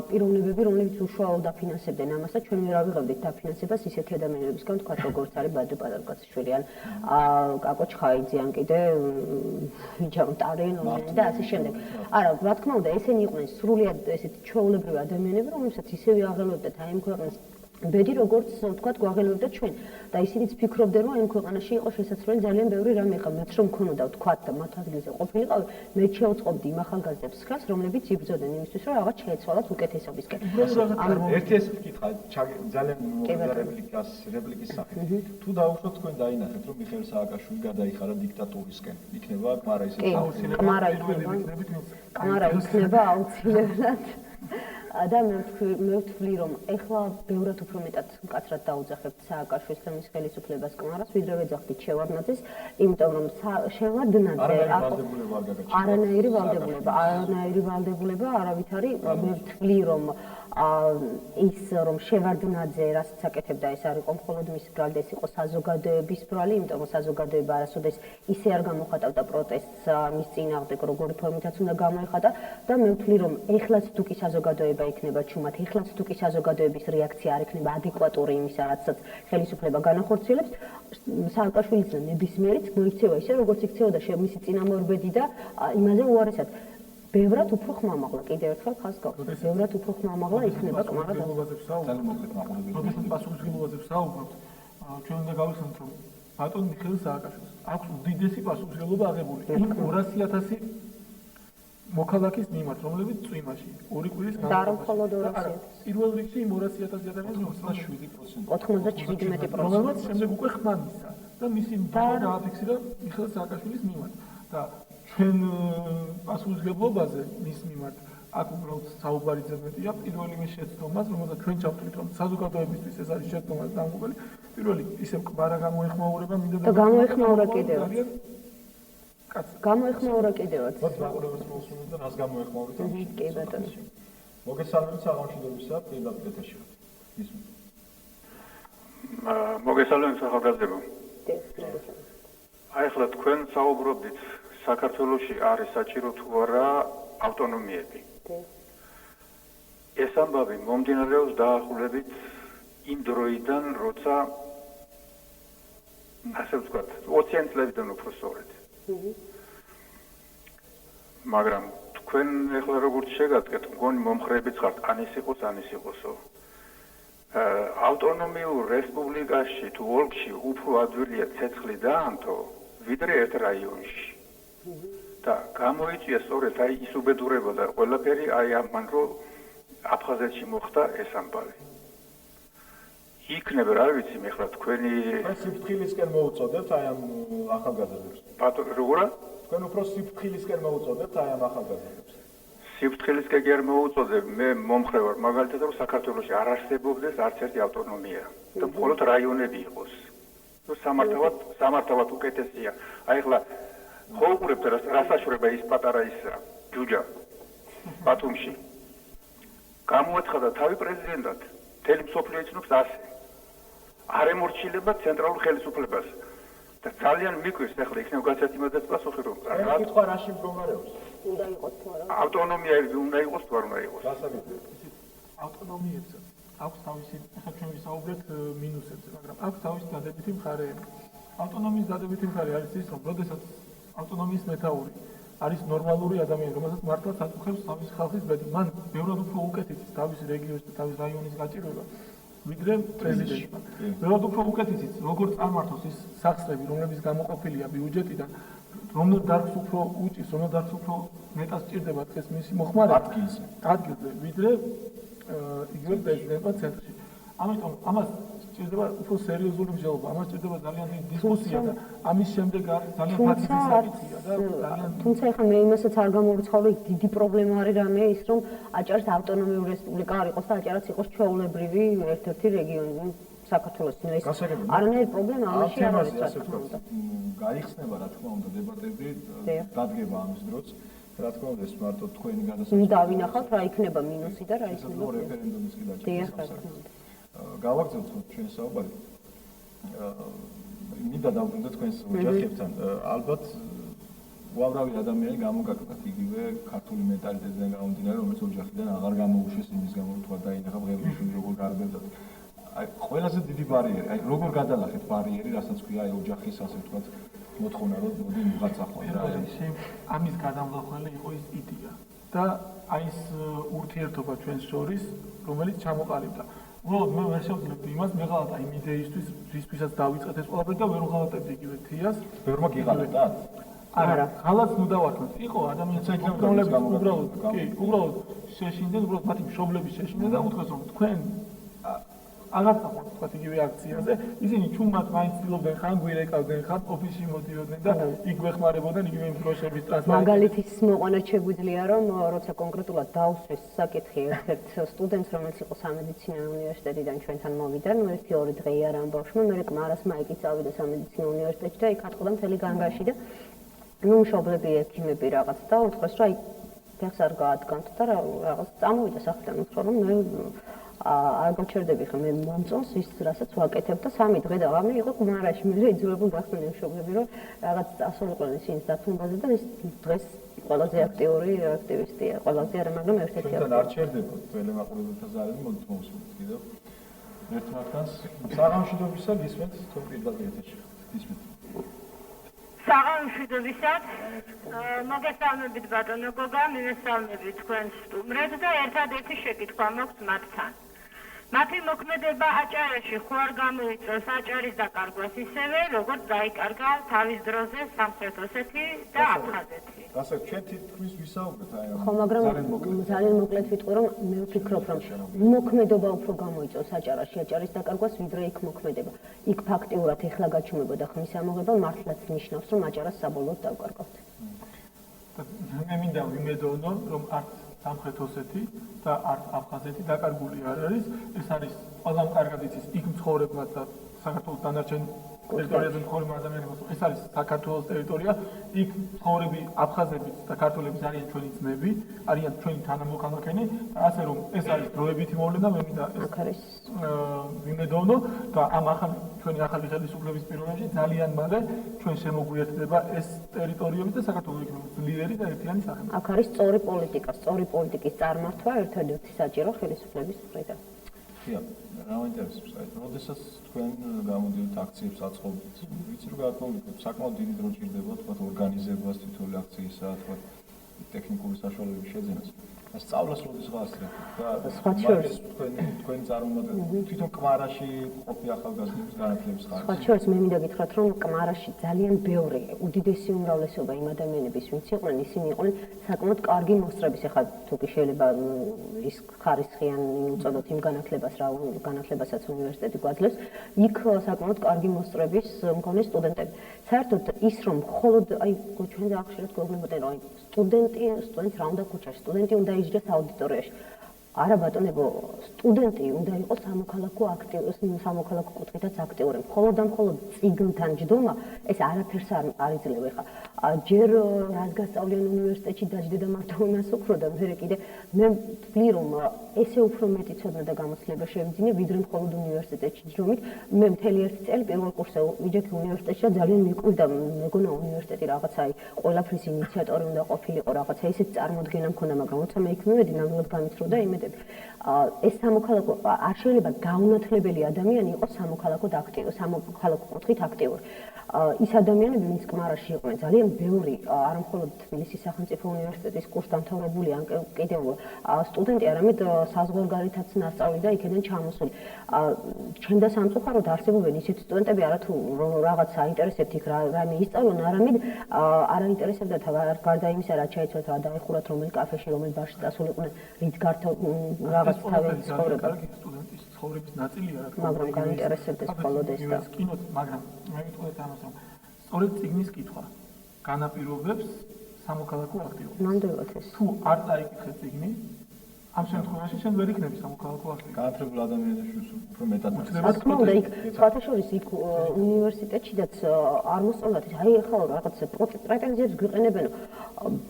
S2: პიროვნებები, რომლებიც უშუალოდ დაფინანსებდნენ ამას და ჩვენ ვერ ავიღებდით დაფინანსებას ისეთი ადამიანებისგან, თქვათ როგორც არის ბადო პატარკაციშვილი ან კაკო ჩხაიძე ან კიდე ვინჩამ ტარენოვანი და ასე შემდეგ. არა, რა თქმა უნდა, ესენი იყვნენ სრულიად ესეთი ჩვეულებრივი ადამიანები, რომლებსაც ისევე აღელვებდათ აი იმ ქვეყნის ბედი როგორც ვთქვათ გვაღელვებდა ჩვენ და ისინიც ფიქრობდნენ რომ იმ ქვეყანაში იყო შესაძლებელი ძალიან ბევრი რამე ხა მეც რომ მქონოდა ვთქვათ და მათ ადგილზე ყოფილიყავი მე შევწყობდი იმ ახალგაზრდებს ხას რომლებიც იბრძოდნენ იმისთვის რომ რაღაც შეეცვალათ უკეთესობისკენ.
S1: ერთი ეს ვკითხა ძალიან რეპლიკის სახით. თუ დაუშვათ თქვენ დაინახეთ რომ მიხეილ სააკაშვილი გადაიხარა დიქტატურისკენ, იქნება კმარა ისეთი
S2: კმარა იქნება აუცილებლად. და მე ვთვლი რომ ეხლა ბევრად უფრო მეტად მკაცრად დაუძახებთ სააკაშვილს და მის ხელისუფლებას კმარას, ვიდრე ვეძახდით შევარდნაძის, იმიტომ რომ შევარდნაძე არანაირი ვალდებულება არავითარი მე ვთვლი რომ ის რომ შევარდნაძე რასაც აკეთებდა ეს არ იყო მხოლოდ მის ბრალი, ეს იყო საზოგადოების ბრალი, იმიტომ რომ საზოგადოება არასოდეს ისე არ გამოხატავდა პროტესტს მის წინააღმდეგ, როგორი ფორმითაც უნდა გამოეხატა და მე ვთვლი რომ ეხლაც თუ კი საზოგადოება იქნება ჩუმად, ეხლაც თუ კი საზოგადოების რეაქცია არ იქნება ადეკვატური იმისა, რაცაც ხელისუფლება განახორციელებს, სააკაშვილიც ნებისმიერიც მოიქცევა ისე, როგორც იქცეოდა მისი წინამორბედი და იმაზე უარესად. ბევრად უფრო ხმამაღლა, კიდევ ერთხელ ხაზს გავხსნით, ბევრად უფრო ხმამაღლა იქნება კმარა და
S3: როდესაც პასუხისმგებლობაზე ვსაუბრობთ, ჩვენ უნდა გავიხსენოთ, რომ ბატონ მიხეილ სააკაშვილს აქვს უდიდესი პასუხისმგებლობა აღებული. იქ 200,000 მოქალაქის მიმართ, რომლებიც წვიმაში, 2 კვირის
S2: განმავლობაში.
S3: პირველ რიგში იმ 200,000 ადამიანის
S2: 97%.
S3: რომელმაც შემდეგ უკვე ხმა მისცა და მისი მდგომა დააფიქსირა მიხეილ სააკაშვილის მიმართ. და ჩვენ პასუხისმგებლობაზე მის მიმართ აქ უბრალოდ საუბარი ზემეთია პირველივე შეცდომას, რომელსაც ჩვენ ჩავთვლით, რომ საზოგადოებისთვის ეს არის შეცდომას დამღუპელი, პირველი ისევ კბარა გამოეხმაურება მინდა
S2: და გამოეხმაურა კიდევაც.
S3: კაცი
S2: გამოეხმაურა კიდევაც.
S1: მათ მაყურებელს მოსულობ და რას გამოეხმაურეთ ამ
S2: კი ბატონო.
S1: მოგესალმებით საღამოშიდობისა პირდაპირ ეთერში. ისმით.
S6: მოგესალმებით ახალგაზრდებო. აი ახლა თქვენ საუბრობდით საქართველოში არის საჭირო თუ არა ავტონომიები. ეს ამბავი მომდინარეობს დაახლოებით იმ დროიდან, როცა ასე ვთქვათ, 20 წლებიდან უფრო სწორედ. მაგრამ თქვენ ახლა როგორც შეგადგენთ, მგონი მომხრეებიც ხართ, ანის იყოსო. ავტონომიურ რესპუბლიკაში თუ ოლქში უფრო ადვილია ცეცხლი დაამტო, ვიდრე ერთ რაიონში. და გამოიწვია სწორედ აი ის უბედურება და ყველაფერი აი ამან რომ აფხაზეთში მოხდა ეს ამბავი. იქნება რა ვიცი მე ხლა თქვენი
S1: სიფრთხილისკენ მოუწოდებთ აი ამ ახალგაზრდებს.
S6: ბატონო როგორა?
S1: თქვენ უფრო სიფრთხილისკენ მოუწოდებთ აი ამ ახალგაზრდებს.
S6: სიფრთხილისკენ კი არ მოუწოდებ, მე მომხრე ვარ მაგალითად რომ საქართველოში არ არსებობდეს არც ერთი ავტონომია და მხოლოდ რაიონები იყოს. სამართავად უკეთესია. აი ხლა ხოუყურებთ რასაშორება ის პატარა ის ჯუჯა ბათუმში. გამოაცხადა თავი პრეზიდენტად, მთელი მსოფლიო იცნობს ასე. არ ემორჩილება ცენტრალურ ხელისუფლებას. და ძალიან მიკვირს ახლა იქნება გასათიმადაც პასუხი რომ
S1: რა კითხვა რაში მდგომარეობს?
S2: უნდა იყოს თუ არა?
S6: ავტონომია უნდა იყოს თუ არ უნდა იყოს?
S3: ავტონომიებს აქვს თავისი, ახლა ჩვენ ვისაუბრეთ მინუსებზე, მაგრამ აქვს თავისი დადებითი მხარეები. ავტონომიის დადებითი მხარე არის ის, რომ როდესაც ავტონომიის მეთაური არის ნორმალური ადამიანი, რომელსაც მართლაც აწუხებს თავის ხალხის ბედი, მან ბევრად უფრო უკეთ იცის თავის რეგიონის და თავის რაიონის გაჭირვება, ვიდრე პრეზიდენტმა. ბევრად უფრო უკეთ იცის, როგორ წარმართოს ის სახსრები, რომლებიც გამოყოფილია ბიუჯეტიდან, რომელ დარგს უფრო უჭირს, რომელ დარგს უფრო მეტად სჭირდება დღეს მისი მოხმარება ადგილზე, ვიდრე იგივე პრეზიდენტმა ცენტრში. ამიტომ ამას სჭირდება უფრო სერიოზული მსჯელობა, ამას სჭირდება ძალიან დიდი დისკუსია და ამის შემდეგ არის ძალიან ფათიდის საკითხია და ძალიან
S2: თუმცა ეხლა მე იმასაც არ გამოვიცხავრო, დიდი პრობლემა არის რამე ის, რომ აჭარს ავტონომიური რესპუბლიკა არ იყოს და აჭარაც იყოს ჩვეულებრივი ერთ-ერთი რეგიონი საქართველოს. ეს არანაირი პრობლემა ამაში არ არის.
S1: გაიხსნება რა თქმა უნდა დებატები, დადგება ამის დროს. რა თქმა უნდა ეს მარტო თქვენი გადასახადი.
S2: უნდა ვინახავთ რა იქნება მინუსი და რა იქნება
S1: რეფერენდუმის კი
S2: დიახ.
S1: გავაგზავნოთ ჩვენი საუბარი. მინდა დავბრუნდეთ თქვენს ოჯახებთან. ალბათ უამრავი ადამიანი გამოგაკლდათ იგივე ქართული მენტალიტეტიდან გამომდინარე, რომელიც ოჯახიდან აღარ გამოუშვეს იმის გამო, თუ დაინახა ღერძიშვილი როგორ გარბევდათ. აი ყველაზე დიდი ბარიერი, აი როგორ გადალახეთ ბარიერი, რასაც ქვია აი ოჯახის ასე ვთქვათ მოთხოვნა რომ მოდი მოგაცახოთ რა.
S3: ამის გადამღებელი იყო ის იდეა და აი ეს ურთიერთობა ჩვენს შორის, რომელიც ჩამოყალიბდა. უბრალოდ მე ვერ შევძლებდი იმას, მე ღალატა იმ იდეისთვის, რისთვისაც დავიწყეთ ეს ყველაფერი და ვერ ვღალატებდი იგივე თიას.
S1: ვერმა გიღალატა?
S3: არა, ღალატს ნუ დავარქმევთ. იყო ადამიანები, რომლებიც უბრალოდ შეშინდნენ, უბრალოდ მათი მშობლები შეშინდნენ და უთქვეს რომ თქვენ აღარ წაყვანთ თქვა იგივე აქციაზე, ისინი ჩუმად მაინც ცდილობდნენ ხან გვირეკავდნენ, ხან ოფისში მოდიოდნენ და იქ გვეხმარებოდნენ იგივე იმ დროშების ტრანსფერტი.
S2: მაგალითის მოყვანად შეგვიძლია რომ როცა კონკრეტულად დაუსვეს საკითხი ერთ სტუდენტს რომელიც იყო სამედიცინო უნივერსიტეტიდან ჩვენთან მოვიდა, ნუ 1-2 დღე არ ამბავშმა, მე კმარას მაიკი წავიდა სამედიცინო უნივერსიტეტში და იქ ატყდა მთელი განგაში და ნუ მშობლები ექიმები რაღაც და უთხრეს რომ აი ფეხს არ გაადგანთ და რაღაც წამოვიდა სახლიდან უთხრა რომ მე არ გაჩერდები ხა მე მომწონს ის რასაც ვაკეთებ და 3 დღე და ამი იყო კმარაში მე იძულებულ გახდნენ მშობლები რომ რაღაც წასულიყვნენ ისინი დათმობაზე და ეს დღეს ყველაზე აქტიური აქტივისტია ყველაზე არა მაგრამ ერთ-ერთი
S1: ჩვენთან არ ჩერდებოდ ტელემაყურებელთა ზარები მოდით მოვსმენთ კიდევ ერთ მათგანს საღამოშიდობისა გისმენთ თუ პირდაპირ ეთერში გისმენთ
S7: საღამოშიდობისად მოგესალმებით ბატონო გოგა მივესალმებით თქვენს სტუმრებს და ერთადერთი შეკითხვა მაქვს მათთან მათი მოქმედება აჭარაში ხო არ გამოიწვევს აჭარის დაკარგვას ისევე როგორც დაიკარგა თავის დროზე სამხრეთ ოსეთი და აფხაზეთი
S1: ასე ჩვენ თითქმის ვისაუბრეთ აი
S2: ხო მაგრამ ძალიან მოკლედ ვიტყვი რომ მე ვფიქრობ რომ მოქმედება უფრო გამოიწვევს აჭარაში აჭარის დაკარგვას ვიდრე იქ მოქმედება იქ ფაქტიურად ეხლა გაჩუმებოდა ხმის ამოღება მართლაც ნიშნავს რომ აჭარას საბოლოოდ დავკარგავთ
S3: მე მინდა ვიმედოვნო რომ არც სამხრეთ ოსეთი და არც აფხაზეთი დაკარგული არ არის ეს არის ყველამ კარგად იცის იქ მცხოვრებმა და საქართველოს დანარჩენ ტერიტორიაზე მცხოვრებ ადამიანებს ეს არის საქართველოს ტერიტორია იქ მცხოვრები აფხაზებიც და ქართველებიც არიან ჩვენი ძმები არიან ჩვენი თანამოქალაქენი და ასე რომ ეს არის დროებითი მოვლენა მე მინდა ეს ვიმედოვნო და ამ ჩვენი ახალი ხელისუფლების პირობებში ძალიან მალე ჩვენ შემოგვიერთდება ეს ტერიტორიები და საქართველოს იქნება ძლიერი და ერთიანი სახელმწიფო
S2: აქ არის სწორი პოლიტიკის წარმართვა ერთადერთი საჭირო ხელისუფლების მხრიდან
S1: ხია რა მაინტერესებს აი როდესაც თქვენ გამოდიოთ აქციებს აწყობთ ვიცი რომ გაკონდით საკმაოდ დიდი დრო ჭირდება თქვა ორგანიზებას თითოეული აქციისა თქვა ტექნიკური საშუალებების შეძენას ეს სწავლას როდის გაასწრებთ და
S2: სხვაჩვენს
S1: თქვენ წარმომადგენლები თვითონ კმარაში ყოფი ახალგაზრდების განათლების ხარჯი
S2: სხვაჩვენს მე მინდა გითხრათ რომ კმარაში ძალიან ბევრი უდიდესი უმრავლესობა იმ ადამიანების ვინც იყვნენ ისინი იყვნენ საკმაოდ კარგი მოსწრების ეხლა თუ კი შეიძლება ის ხარისხიან უწოდოთ იმ განათლებას რა განათლებასაც უნივერსიტეტი გვაძლევს იქ საკმაოდ კარგი მოსწრების მქონე სტუდენტები საერთოდ ის რომ მხოლოდ აი ჩვენ ახშირად გვეუბნებოდნენ რომ სტუდენტს რა უნდა ქუჩაში სტუდენტი უნდა ისჯას აუდიტორიაში არა ბატონებო სტუდენტი უნდა იყოს სამოქალაქო კუთხითაც აქტიური მხოლოდ და მხოლოდ წიგნთან ჯდომა ეს არაფერს არ იძლევა ხა ჯერ რას გასწავლიან უნივერსიტეტში დაждდა და მარტო იმას უფრო და მე კიდე მე ვთვლი რომ ესე უფრო მეტი ცოდნა და გამოცდილება შევიძინე ვიდრე მხოლოდ უნივერსიტეტში ჯდომით მე მთელი ერთი წელი პირველ კურსზე ვიჯექი უნივერსიტეტში და ძალიან მიკვირდა მეგონა უნივერსიტეტი რაღაცა აი ყველაფრის ინიციატორი უნდა ყოფილიყო რაღაცა ისეთ წარმოდგენა მქონდა მაგრამ როცა მე იქ მივედი ნამდვილად გამიცრუდა იმედები ეს სამოქალაქო არ შეიძლება გაუნათლებელი ადამიანი იყოს სამოქალაქოდ აქტიური სამოქალაქო კუთხით აქტიური ის ადამიანები ვინც კმარაში იყვნენ ძალიან ბევრი არა მხოლოდ თბილისის სახელმწიფო უნივერსიტეტის კურსდამთავრებული ან კიდევ სტუდენტი არამედ საზღვარგარეთაც ნასწავლი და იქიდან ჩამოსული ჩემდა სამწუხაროდ არსებობენ ისეთი სტუდენტები არათუ რაღაც აინტერესებთ იქ რამე ისწავლონ არამედ არ აინტერესებდათ გარდა იმისა რა ჩაიცვათ რა დაეხურათ რომელ კაფეში რომელ ბარში დასულიყვნენ რით გარდა რაღაც თავის ცხოვრება
S3: სტუდენტის ცხოვრების ნაწილია რა თქმა უნდა
S2: მაგრამ გაინტერესებდეს მხოლოდ ეს და
S3: კინოც მაგრამ მე ვიტყოდეთ ამას რომ სწორედ წიგნის კითხვა განაპირობებს სამოქალაქო აქტივობას
S2: ნამდვილად ეს
S3: თუ არ წაიკითხე წიგნი ამ შემთხვევაში შენ ვერ იქნები სამოქალაქო აქტივისტი
S1: განათლებულ ადამიანებს უფრო მეტად
S2: რა თქმა უნდა იქ სხვათა შორის იქ უნივერსიტეტშიც არ მოსწონდათ აი ახლა რაღაც პრეტენზიებს გვიყენებენ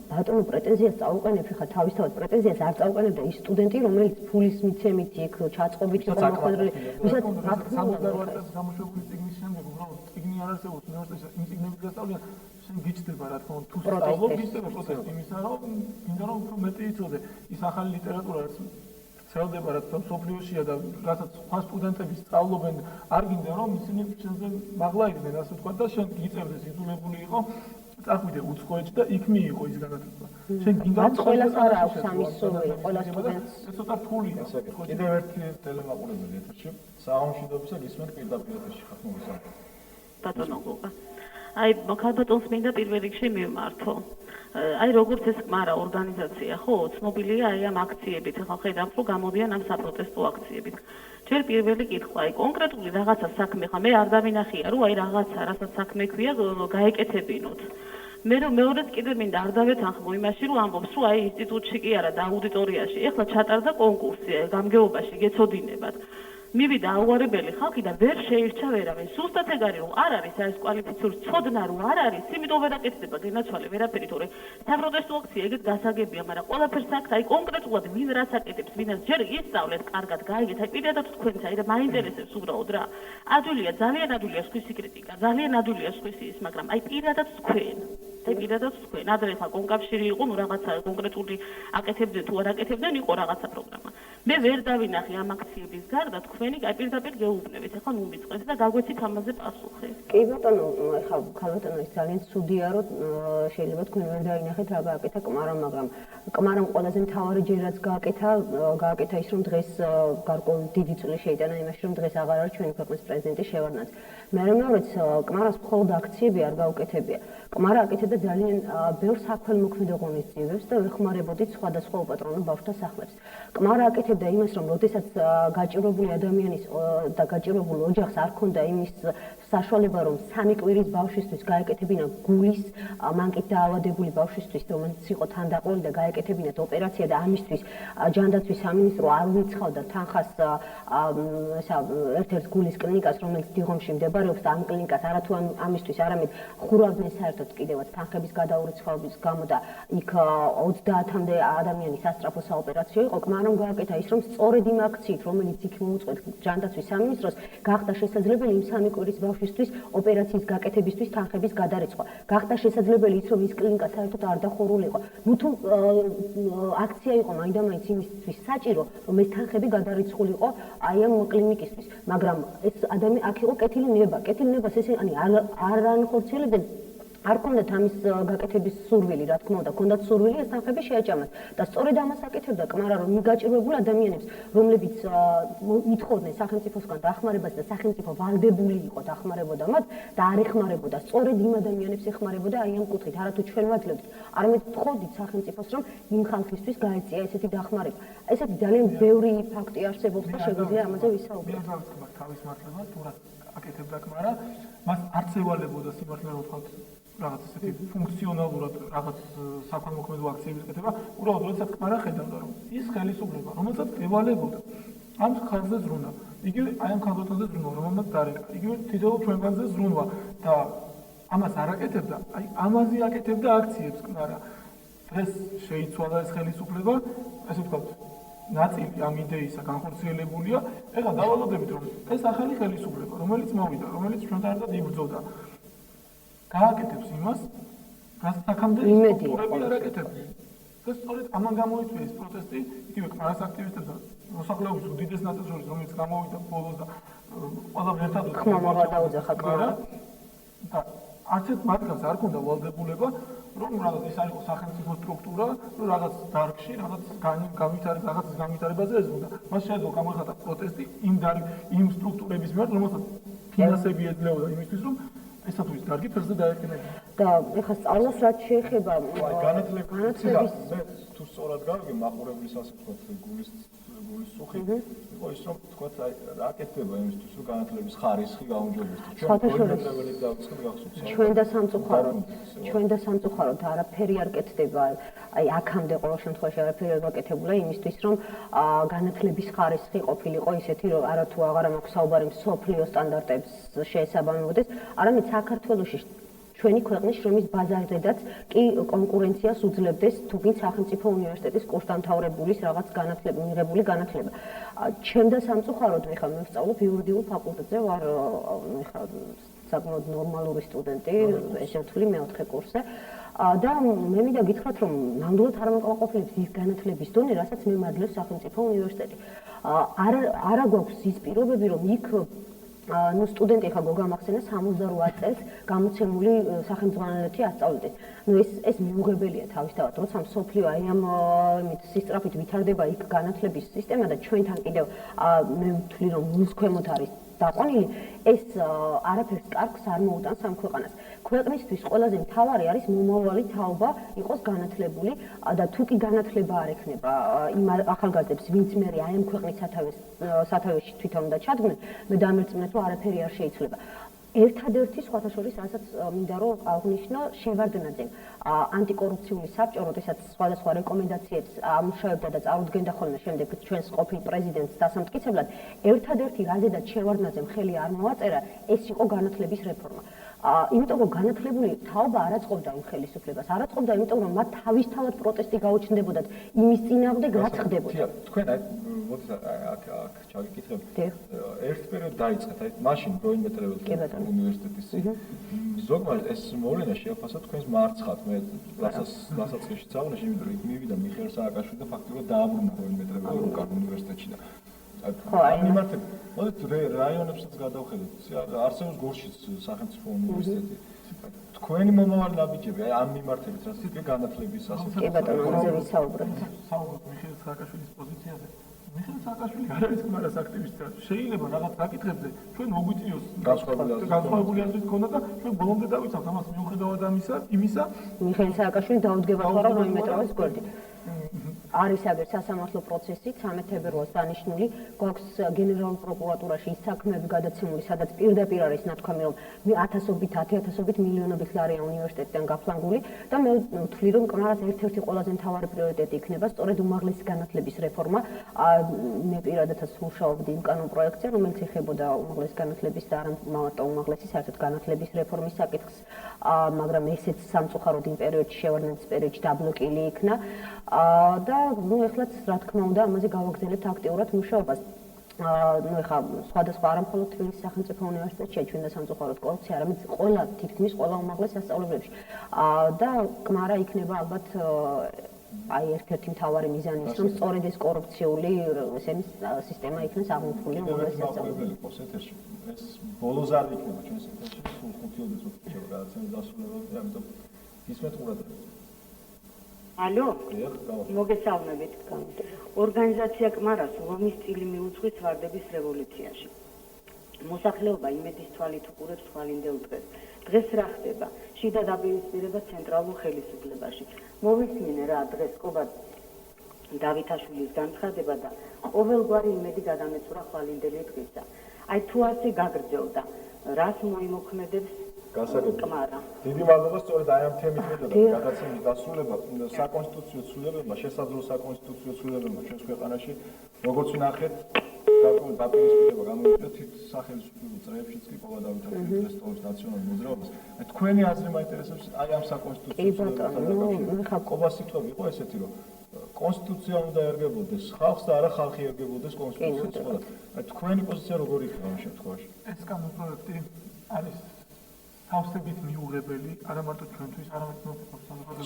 S2: ბატონო პრეტენზიას წაუყენებ ხა თავისთავად პრეტენზიას არ წაუყენებდა ის სტუდენტი რომელიც ფულის მიცემით იქ ჩაწყობით იყო მოხვედრილი ვისაც რა თქმა უნდა
S3: გამოშვებული წიგნის შემდეგ უბრალოდ წიგნი არ არსებობს უნივერსიტეტში იმ წიგნებით გასწავლიან შენ გიჩნდება რა თქმა უნდა თუ სწავლობ ისევე პროტესტი იმისა რომ მინდა რომ უფრო მეტი იცოდე ის ახალი ლიტერატურა რაც ცელდება რაც სოფლიოშია და რასაც სხვა სტუდენტები სწავლობენ არ გინდა რომ ისინი შენზე მაღლა იყვნენ ასე ვთქვა და შენ გიწევდეს იძულებული იყო წახვიდე უცხოეთში და იქ მიიღო ის განათლება შენ გინდა
S2: რაც ყველას არ აქვს ამის სურვილი ყველა სტუდენტს
S3: ეს ცოტა რთულია
S1: კიდევ ერთი ტელემაყურებელი ეთერში საღამოშიდობისა გისმენთ პირდაპირ ეთერში ხარ მოგესალმებით
S7: ბატონო გოგა
S8: აი ქალბატონს მინდა პირველ რიგში მივმართო. აი როგორც ეს კმარა ორგანიზაცია ხო ცნობილია აი ამ აქციებით, ახლა ხედავთ რომ გამოდიან ამ საპროტესტო აქციებით. ჯერ პირველი კითხვა, აი კონკრეტული რაღაცა საქმე ხა მე არ დავინახია რომ აი რაღაცა რასაც საქმე ქვია გაეკეთებინოთ. მე მეორედ კიდევ მინდა არ დავეთანხმო იმაში რომ ამბობს რომ აი ინსტიტუტში კი არა და აუდიტორიაში ეხლა ჩატარდა კონკურსი გამგეობაში გეცოდინებათ მივიდა აუარებელი ხალხი და ვერ შეირჩა ვერავინ სუსტად ეგარი რომ არ არის ეს კვალიფიციური ცოდნა რომ არ არის იმიტომ ვერ აკეთდება გენაცვალე ვერაფერი თორე საპროტესტო აქცია ეგეთ გასაგებია მაგრამ ყველაფერს აქვს აი კონკრეტულად ვინ რას აკეთებს ვინაც ჯერ ისწავლეთ კარგად გაიგეთ აი პირადად თქვენს აი რა მაინტერესებს უბრალოდ რა ადვილია ძალიან ადვილია სხვისი კრიტიკა ძალიან ადვილია სხვისი ის მაგრამ აი პირადად თქვენ აი პირადად თქვენ ადრე ხა კონკავშირი იყო ნუ რაღაცა კონკრეტული აკეთებდნენ თუ არ აკეთებდნენ იყო რაღაცა პროგრამა მე ვერ დავინახე ამ აქციების გარდა თქვენი აი პირდაპირ გეუბნებით ახლა ნუ მიწყეთ და გაგვეცით ამაზე პასუხი
S2: კი ბატონო ახლა ქალბატონო ის ძალიან ცუდია რომ შეიძლება თქვენ ვერ დაინახეთ რა გააკეთა კმარამ მაგრამ კმარამ ყველაზე მთავარი ჯერ რაც გააკეთა ის რომ დღეს გარკვეული დიდი წვლილი შეიტანა იმაში რომ დღეს აღარ არის ჩვენი ქვეყნის პრეზიდენტი შევარდნაძე მე მეორეც კმარას მხოლოდ აქციები არ გაუკეთებია კმარა აკეთებდა ძალიან ბევრ საქველმოქმედო ღონისძიებებს და ვეხმარებოდით სხვადასხვა უპატრონო ბავშვთა სახლებს კმარა აკეთებდა იმას რომ როდესაც გაჭირვებული ადამიანის და გაჭირვებულ ოჯახს არ ქონდა იმის საშუალება რომ 3 კვირის ბავშვისთვის გაეკეთებინა გულის მანკით დაავადებული ბავშვისთვის რომელიც იყო თანდაყოლი და გაეკეთებინათ ოპერაცია და ამისთვის ჯანდაცვის სამინისტრო არ უიცხავდა თანხას ერთ-ერთ გულის კლინიკას რომელიც დიღომში მდებარეობს და ამ კლინიკას არათუ ამისთვის არამედ ხურავდნენ საერთოდ კიდევაც თანხების გადაურიცხავების გამო და იქ 30-მდე ადამიანის სასწრაფო საოპერაციო იყო კმარამ გააკეთა ის რომ სწორედ იმ აქციით რომელიც იქ მოუწყვეთ ჯანდაცვის სამინისტროს გახდა შესაძლებელი იმ 3 კვირის ბავშვისთვის ოპერაციის გაკეთებისთვის თანხების გადარიცხვა. გახდა შესაძლებელი ის რომ ის კლინიკა საერთოდ არ დახურულიყო. ნუ თუ აქცია იყო მაინდა-მაინც იმისთვის საჭირო რომ ეს თანხები გადარიცხულიყო აი ამ კლინიკისთვის, მაგრამ ეს ადამიანი აქ იყო კეთილი ნებას ესენი არ ანხორციელებდნენ არ კონდათ ამის გაკეთების სურვილი, რა თქმა უნდა, კონდათ სურვილი ეს თანხები შეაჭამათ და სწორედ ამას აკეთებდა კმარა რომ მიგაჭირვებულ ადამიანებს, რომლებიც ითხოვდნენ სახელმწიფოსგან დახმარებას და სახელმწიფო ვალდებული იყო დახმარებოდა მათ და არ ეხმარებოდა, სწორედ იმ ადამიანებს ეხმარებოდა აი ამ კუთხით, არათუ ჩვენ ვაძლევთ, არამედ თხოვდით სახელმწიფოს რომ იმ ხალხისთვის გაეწია ესეთი დახმარება. ესეთი ძალიან ბევრი ფაქტი არსებობს და შეგვიძლია ამაზე ვისაუბროთ.
S3: მე დავიწყებ თავის მართლებას, თუ რა აკეთებდა კმარა, მას არც ევალებოდა სიმართლე რომ ვთქვათ რაღაც ესეთი ფუნქციონალურად რაღაც საქველმოქმედო აქციების კეთება, უბრალოდ როდესაც კმარა ხედავდა რომ ის ხელისუფლება, რომელსაც ევალებოდა ამ ხალხზე ზრუნვა, იგივე აი ამ ქალბატონზე ზრუნვა, რომელმაც დარეკა, იგივე თითოეულ ჩვენგანზე ზრუნვა და ამას არ აკეთებდა, აი ამაზე აკეთებდა აქციებს კმარა. დღეს შეიცვალა ეს ხელისუფლება, ესე ვთქვათ, ნაწილი ამ იდეისა განხორციელებულია, ეხლა დავალოდებით რომ ეს ახალი ხელისუფლება, რომელიც მოვიდა, რომელიც ჩვენთან ერთად იბრძოდა გააკეთებს იმას, რაც აქამდე სტრუქტურები არ აკეთებდნენ. და სწორედ ამან გამოიწვია ეს პროტესტი, იგივე კმარას აქტივისტებს და მოსახლეობის უდიდეს ნაწილს შორის, რომელიც გამოვიდა ბოლოს და ყველა ერთად
S2: ხმამა გადაუძახა კმარა.
S3: და არც ერთ მათგანს არ ქონდა ვალდებულება, რომ რაღაც ის არის სახელმწიფო სტრუქტურა, რომ რაღაც დარგში, რაღაც განვითარებაზე ეზღუდა. მას შეეძლო გამოიხატა პროტესტი იმ სტრუქტურების მიერ, რომელსაც ფინანსები ეძლეოდა იმისთვის, რომ ესათვის დარგი ფერზე დაეყენებინა.
S2: და ეხლა სწავლას რაც შეეხება
S1: განათლების თუ სწორად გავიგე მაყურებლის ასე ვთქვათ გულის სუხი იყო ის რომ ვთქვათ აი რა აკეთდება იმისთვის რომ განათლების ხარისხი გაუმჯობესდეს.
S2: ჩვენ და სამწუხაროდ არაფერი არ კეთდება აი აქამდე ყოველ შემთხვევაში არაფერი არ გაკეთებულა იმისთვის რომ განათლების ხარისხი ყოფილიყო ისეთი რომ არათუ აღარ მაქვს საუბარი მსოფლიო სტანდარტებს შეესაბამებოდეს, არამედ საქართველოში ჩვენი ქვეყნის შრომის ბაზარზედაც კი კონკურენციას უძლებდეს თუ ვინ სახელმწიფო უნივერსიტეტის კურსდამთავრებულის რაღაც მიღებული განათლება. ჩემ და სამწუხაროდ ეხლა მე ვსწავლობ იურიდიულ ფაკულტეტზე ვარ ეხლა საკმაოდ ნორმალური სტუდენტი, ესე ვთვლი მეოთხე კურსზე. და მე მინდა გითხრათ რომ ნამდვილად არ მოკმაყოფილებს ის განათლების დონე, რასაც მე მაძლევს სახელმწიფო უნივერსიტეტი. არა გვაქვს ის პირობები რომ იქ ნუ სტუდენტი ხა გოგამახსენა 68 წელს გამოცემული სახელმძღვანელოთი ასწავლეთ. ნუ ეს მიუღებელია თავისთავად, როცა მსოფლიო აი ამ სისწრაფით ვითარდება იქ განათლების სისტემა და ჩვენთან კიდევ მე ვთვლი რომ ნუს ქვემოთ არის დაყვანილი, ეს არაფერს კარგს არ მოუტანს ამ ქვეყანას. ქვეყნისთვის ყველაზე მთავარი არის მომავალი თაობა იყოს განათლებული და თუ კი განათლება არ ექნება იმ ახალგაზრდებს, ვინც მე აი ამ ქვეყნის სათავეში თვითონ უნდა ჩადგნენ, მე დამერწმუნეთ, რომ არაფერი არ შეიცვლება. ერთადერთი სხვათა შორის, რასაც მინდა რომ აღვნიშნო, შევარდნაძემ ანტიკორუფციული საბჭო, როდესაც სხვადასხვა რეკომენდაციებს ამუშავებდა და წარუდგენდა ხოლმე შემდეგ ჩვენს ყოფილ პრეზიდენტს დასამტკიცებლად, ერთადერთი რაზედაც შევარდნაძემ ხელი არ მოაწერა, ეს იყო განათლების რეფორმა. იმიტომ რომ განათლებული თაობა არ აწყობდა იმ ხელისუფლებას, არ აწყობდა, იმიტომ რომ მათ თავისთავად პროტესტი გაუჩნდებოდათ იმის წინააღმდეგ, რაც ხდებოდა.
S1: თქვენ აქ ჩაგიკითხებ. ერთ პერიოდ დაიწყეთ, მაშინ როიმეტრეველის უნივერსიტეტის ზოგადად ეს მოვლენა შეაფასა თქვენს მარცხად. მე დასაწყისში წავუდი, იმიტომ რომ იქ მივიდა მიხეილ სააკაშვილი და ფაქტობრივად დააბრუნა როიმეტრეველის უნივერსიტეტში და მიმართებ, მოდით რაიონებსაც გადავხედოთ. არსებობს გორშიც სახელმწიფო უნივერსიტეტი. თქვენი მომავალი ნაბიჯები, აი ამ მიმართებით, რაც თქვენ განათლების ასეთ.
S2: კი ბატონო, ამაზე ვისაუბრეთ.
S3: საუბრობთ მიხეილ სააკაშვილის პოზიციაზე. მიხეილ სააკაშვილი არ არის კმარას აქტივისტი. შეიძლება რაღაც საკითხებზე ჩვენ მოგვიწიოს განსხვავებული აზრით ქონდა და ჩვენ ბოლომდე დავიცავთ ამას მიუხედავად იმისა.
S2: მიხეილ სააკაშვილი დაუდგება ხოლმე როიმეტრეველის გვერდით. არის აგერ სასამართლო პროცესი 13 თებერვალს დანიშნული, გვაქვს გენერალურ პროკურატურაში ის საქმეები გადაცემული, სადაც პირდაპირ არის ნათქვამი, რომ 1000-ობით მილიონობით ლარია უნივერსიტეტიდან გაფლანგული და მე ვთვლი, რომ კმარას ერთ-ერთი ყველაზე მთავარი პრიორიტეტი იქნება სწორედ უმაღლესი განათლების რეფორმა. მე პირადადაც მუშაობდი იმ კანონპროექტზე, რომელიც ეხებოდა უმაღლესი განათლების და არა მარტო უმაღლესი, საერთოდ განათლების რეფორმის საკითხს, მაგრამ ესეც სამწუხაროდ იმ პერიოდში შევარდნაძის პერიოდში დაბლოკილი იქნა. და ეხლაც რა თქმა უნდა ამაზე გავაგზავნებთ აქტიურად მუშაობას. ეხლა სხვადასხვა არა მხოლოდ თბილისის სახელმწიფო უნივერსიტეტში ჩვენ და სამწუხაროდ კორუფცია, არამედ თითქმის ყველა უმაღლეს სასწავლებლებში. და კმარა იქნება ალბათ აი ერთ-ერთი მთავარი მიზანი ის, რომ სწორედ ეს კორუფციული სისტემა იქნას აღმოფხული უმაღლეს სასწავლებლებში.
S1: ეს ბოლოს არ იქნება ჩვენს ეთერში, სულ 5 ოდეც უჩვენებ გადაცემის დასრულებამდე, ამიტომ ისმეთ ყურადღებას.
S9: ალო, მოგესალმებით. ორგანიზაცია კმარას ორმის წილი მიუძღვის ვარდების რევოლუციაში. მოსახლეობა იმედის თვალით უყურებს ხვალინდელ დღეს. დღეს რა ხდება? შიდა დაპირისპირება ცენტრალურ ხელისუფლებაში. მოვისმინე რა დღეს ყობა დავითაშვილის განცხადება და ყოველგვარი იმედი გადამეცურა ხვალინდელი დღისა. აი თუ ასე გაგრძელდა, რას მოიმოქმედებს კმარა?
S1: დიდი მადლობა, სწორედ აი ამ თემით მიდოდა გადაცემის დასრულება საკონსტიტუციო ცვლილებებმა, შესაძლო საკონსტიტუციო ცვლილებებმა ჩვენს ქვეყანაში, როგორც ვნახეთ, დაპირისპირება გამოიწვია თვით სახელმწიფო წრეებშიც კი ყოლა დავითაშვილის რესტორნის ნაციონალურ მოძრაობას. თქვენი აზრი მაინტერესებს აი ამ საკონსტიტუციო ცვლილებებთან. ყობა სიტყვები იყო ესეთი, რომ კონსტიტუცია უნდა ერგებოდეს ხალხს და არა ხალხი ერგებოდეს კონსტიტუციას. აი თქვენი პოზიცია როგორი იქნება ამ შემთხვევაში?
S3: ეს კანონპროექტი არის თავსებით მიუღებელი, არა მარტო ჩვენთვის, არამედ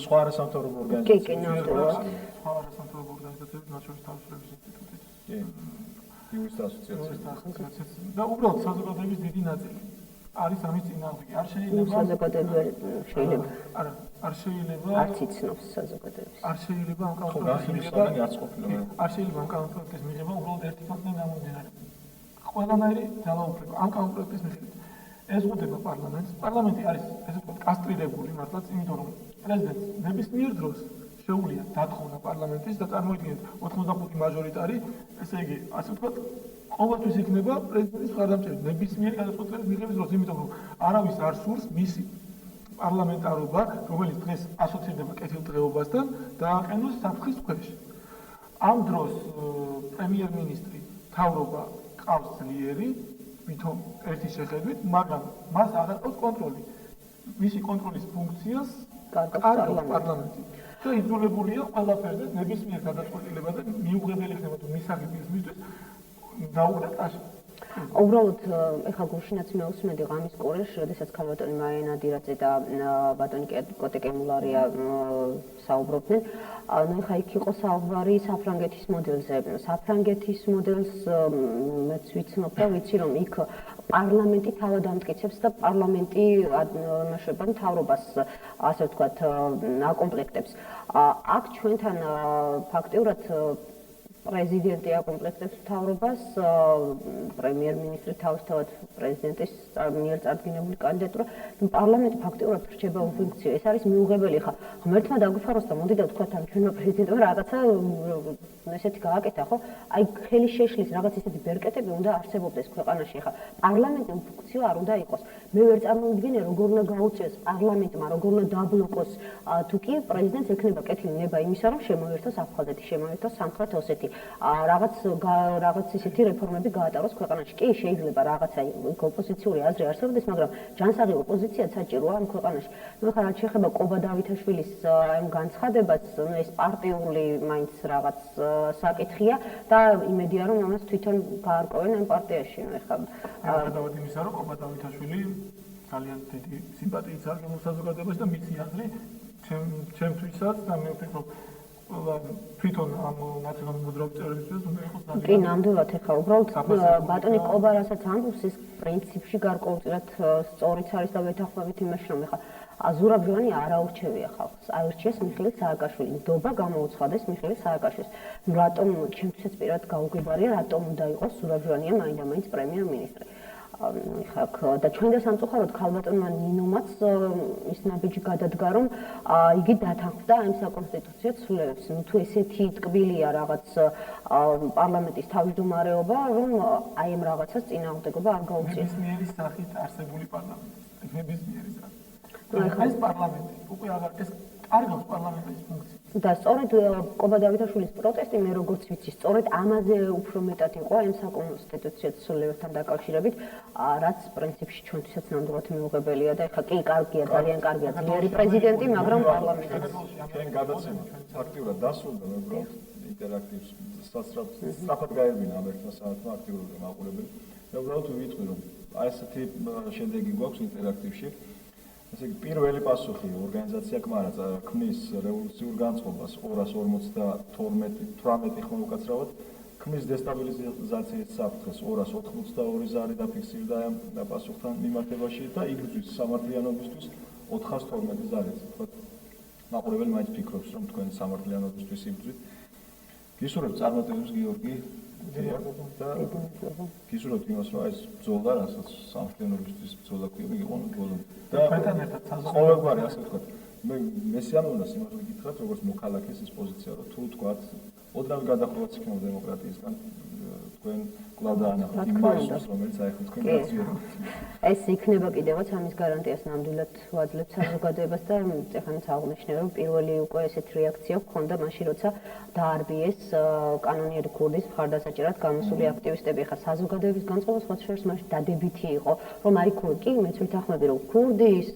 S1: სხვა არასამთავრობო ორგანიზაციებისთვის.
S3: სხვა არასამთავრობო ორგანიზაციებისთვის, მათ შორის თავისუფლების ინსტიტუტიც.
S1: კი. იურისტთა ასოციაციაც.
S3: და უბრალოდ საზოგადოების დიდი ნაწილი არის ამის წინააღმდეგ. არ შეიძლება
S2: საზოგადოება შეიძლება.
S3: არა, არ შეიძლება.
S2: არც იცნობს საზოგადოებას.
S3: არ შეიძლება ამ კანონპროექტის მიღება უბრალოდ ერთი ფაქტიდან გამომდინარე. ყველანაირი ძალაუფლება ამ კანონპროექტის მიხედვით. ეზღუდება პარლამენტს. პარლამენტი არის ესე ვთქვათ კასტრირებული მართლაც, იმიტომ რომ პრეზიდენტს ნებისმიერ დროს შეუძლია დათხოვნა პარლამენტის და წარმოიდგინეთ 85 მაჟორიტარი, ესე იგი, ასე ვთქვათ, ყოველთვის იქნება პრეზიდენტის მხარდამჭერი ნებისმიერი გადაწყვეტილების მიღების დროს, იმიტომ რომ არავის არ სურს მისი პარლამენტარობა, რომელიც დღეს ასოცირდება კეთილდღეობასთან, დააყენოს საფრთხის ქვეშ. ამ დროს პრემიერ-მინისტრი თავრობა ყავს ძლიერი, ვითომ ერთი შეხედვით, მაგრამ მას არ აქვს კონტროლი. მისი კონტროლის ფუნქციას კარგავს პარლამენტი. და იძულებულია ყველაფერზე ნებისმიერ გადაწყვეტილება და მიუღებელი ხდება თუ მისაღებია მისთვის დაუბრალოდ ასე.
S2: უბრალოდ ეხლა გუშინაც მეусმენდი ღამის კორეშ, როდესაც ქალბატონი მარიანა დირაძე და ბატონი კოტეკემულარია საუბრობდნენ. ანუ ეხლა იქ იყო საუბარი საფრანგეთის მოდელზე. საფრანგეთის მოდელს მეც ვიცნობ და ვიცი რომ იქ პარლამენტი თავად ამტკიცებს და პარლამენტი იმაშება მთავრობას, ასე ვთქვათ, აკომპლექტებს. აქ ჩვენთან ფაქტიურად პრეზიდენტი აკომპლექტებს მთავრობას, პრემიერ-მინისტრი თავისთავად პრეზიდენტის მიერ წარდგინებული კანდიდატურა, პარლამენტი ფაქტიურად რჩება უფუნქციო. ეს არის მიუღებელი ხა. ღმერთმა დაგვიფაროს და მოდი და ვთქვათ ამ ჩვენმა პრეზიდენტმა რაღაცა ესეთი გააკეთა, ხო? აი ხელი შეშლის რაღაც ისეთი ბერკეტები უნდა არსებობდეს ქვეყანაში ხა. პარლამენტი უფუნქციო არ უნდა იყოს. მე ვერ წარმოვიდგენია როგორ უნდა გაუწიოს პარლამენტმა, როგორ უნდა დაბლოკოს თუ კი პრეზიდენტს ექნება კეთილი ნება იმისა, რომ შემოერთოს აფხაზეთი, შემოერთოს სამხრეთ ოსეთი. რაღაც ისეთი რეფორმები გაატაროს ქვეყანაში. კი, შეიძლება რაღაცა ოპოზიციური აზრი არსებობდეს, მაგრამ ჯანსაღი ოპოზიცია საჭიროა ამ ქვეყანაში. ნუ ხა რაც შეეხება ყობა დავითაშვილის ამ განცხადებას, ნუ ეს პარტიული მაინც რაღაც საკითხია და იმედია რომ ამას თვითონ გაარკვევენ ამ პარტიაში. ნუ ხა
S3: გადავედი იმისა, რომ ყობა დავითაშვილი ძალიან დიდი სიმპათიით აღგემო საზოგადოებას და მისი აზრი ჩემთვისაც და მე ვფიქრობ თვითონ ამ ნაციონალური მოძრაობის წევრებისთვის უნდა იყოს
S2: ნამდვილად. კი, ნამდვილად ეხლა უბრალოდ ბატონი ყობა რასაც ამბობს ეს პრინციპში გარკვეულწილად სწორიც არის და ვეთანხმებით იმაში რომ ეხლა ზურაბჟანი არ აურჩევია ხალხს. აირჩიეს მიხეილ სააკაშვილი. ნდობა გამოუცხადეს მიხეილ სააკაშვილს. ნუ რატომ ჩემთვისაც პირად გაუგებარია რატომ უნდა იყოს ზურაბჟანია მაინდა-მაინც პრემიერ-მინისტრი. და ჩვენ და სამწუხაროდ ქალბატონმა ნინომაც ის ნაბიჯი გადადგა რომ იგი დათანხმდა ამ საკონსტიტუციო ცვლილებებს. ნუ თუ ესეთი ტკბილია რაღაც პარლამენტის თავმჯდომარეობა, რომ აი ამ რაღაცას წინააღმდეგობა არ გაუწიოს.
S3: ნებისმიერი სახით არსებული პარლამენტი. ნებისმიერი სახით. ეს პარლამენტი უკვე აღარ ეს კარგავს პარლამენტის ფუნქციას.
S2: და სწორედ ყობა დავითაშვილის პროტესტი მე როგორც ვიცი, სწორედ ამაზე უფრო მეტად იყო ამ საკონსტიტუციო ცვლილებებთან დაკავშირებით, რაც პრინციპში ჩვენთვისაც ნამდვილად მიუღებელია და ეხლა კი კარგია, ძალიან კარგია ძლიერი პრეზიდენტი, მაგრამ პარლამენტი
S1: ჩვენ გადაცემა ფაქტიურად დასრულდა, მე უბრალოდ ინტერაქტივს სწრაფად გაერბინა ამ ერთმა საათმა აქტიურობდნენ მაყურებელი. მე უბრალოდ ვიტყვი რომ აი ესეთი შედეგი გვაქვს ინტერაქტივში. ესე იგი პირველი პასუხი ორგანიზაცია ქმნის რევოლუციურ განწყობას 252 ხმა უკაცრავად, ქმნის დესტაბილიზაციის საფრთხეს 282 ზარი დაფიქსირდა ამ პასუხთან მიმართებაში და იგრძვის სამართლიანობისთვის 412 ზარიც. მაყურებელი მაინც ფიქრობს რომ თქვენ სამართლიანობისთვის იბრძვით. გისურვებთ წარმატებებს გიორგი და გისურვებთ იმას რომ ეს ბრძოლა რასაც სამართლიანობისთვის ბრძოლა ქვია მიგიყო ბოლომდე. და ყოველგვარი ასე ვთქვათ, მე სიამოვნებას იმას ვიკითხავთ, როგორც მოქალაქის ის პოზიცია, რომ თუ ვთქვათ, ოდნავ გადახრობაც იქნება დემოკრატიისგან, თქვენ კვლავ დაანახოთ იმ მაისურს, რომელიც აი ხო თქვენ გაწიოთ.
S2: ეს იქნება კიდევაც ამის გარანტიას ნამდვილად ვაძლევთ საზოგადოებას და ეხანაც აღნიშნე რომ პირველი უკვე ესეთ რეაქცია ჰქონდა მაშინ როცა დაარბიეს კანონიერი ქურდის მხარდასაჭერად გამოსული აქტივისტები. ხა საზოგადოების განწყობა სხვა შორის მაშინ დადებითი იყო, რომ აი კი მეც ვითანხმები რომ ქურდის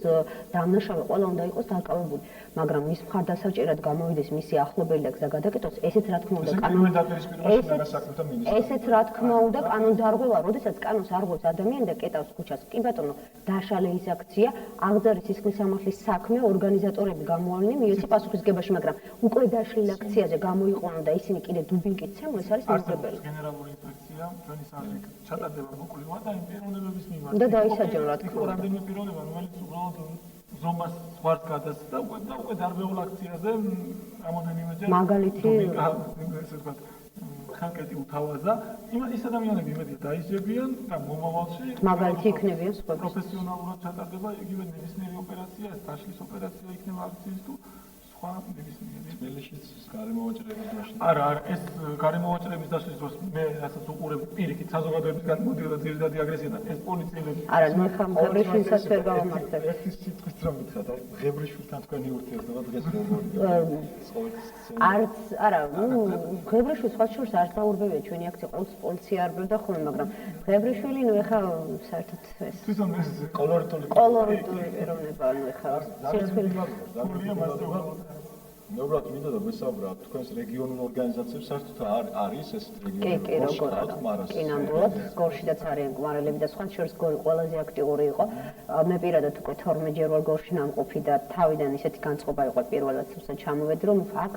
S2: დამნაშავე ყველა უნდა იყოს დაკავებული, მაგრამ მის მხარდასაჭერად გამოვიდეს მისი ახლობელი და გზა გადაკეტოს, ესეც რა თქმა უნდა ესეც რა თქმა უნდა კანონდარღვევა, როდესაც კანონს არღვევს ადამიანი და კეტავს ქუჩას. კი ბატონო, დაშალეის აქცია, აღძარის სისხლის სამართლის საქმე, ორგანიზატორები გამოავლინენ მიეცი პასუხისგებაში, მაგრამ უკვე დაშლილ აქციაზე გამოიყვანო და ისინი კიდე დუბინკით ცემო, ეს არის მიუღებელი.
S3: გენერალური ინსპექცია ჩვენი სახით ჩატარდება მოკლევა და იმ პიროვნებების მიმართ.
S2: და დაისაჯონ რა თქმა უნდა.
S3: რამდენიმე პიროვნება, რომელიც უბრალოდ ზომას გვარს გადასცა და უკვე დარბეულ აქციაზე ამონენიმეჯერ
S2: მაგალითი
S3: ესე ვთქვათ ხალხეთი უთავაზა, ის ადამიანები იმედია დაისჯებიან და მომავალში
S2: მაგალითი იქნებიან სხვა
S3: პროფესიონალურად ჩატარდება იგივე ნებისმიერი ოპერაცია, ეს დაშლის ოპერაცია იქნება აქციის თუ სხვა ნებისმიერი.
S1: თბილისშიც გარემოვაჭრების დროში.
S3: არა, ეს გარემოვაჭრების დაშლის დროს მე რასაც უყურებ პირიქით საზოგადოებისგან მოდიოდა ძირითადი აგრესია და ეს პოლიციელები.
S2: არა, ნუ ხა მღებრიშვილსაც ვერ გავამართებ.
S1: ერთი სიტყვით რომ მითხრათ, აი მღებრიშვილთან თქვენი ურთიერთობა დღეს როგორია?
S2: არც არა, ნუ მღებრიშვილი სხვა შორის არ დაურბევია ჩვენი აქცია, პოლიცია არბევდა ხოლმე, მაგრამ მღებრიშვილი ნუ ეხა საერთოდ ეს
S3: თვითონ ეს
S1: კოლორიტული
S2: პიროვნება, ნუ ეხა სიცხვილე
S1: მე უბრალოდ მინდა და ვესაუბრა თქვენს რეგიონულ ორგანიზაციებს საერთოდ არის ეს რეგიონული
S2: კი, როგორ არა. კი, ნამდვილად, გორშიდაც არიან კვარელები და სხვა შორის გორი ყველაზე აქტიური იყო. მე პირადად უკვე 12 ჯერ ვარ გორში ნამყოფი და თავიდან ისეთი განწყობა იყო პირველად სულსა ჩამოვედი, რომ აქ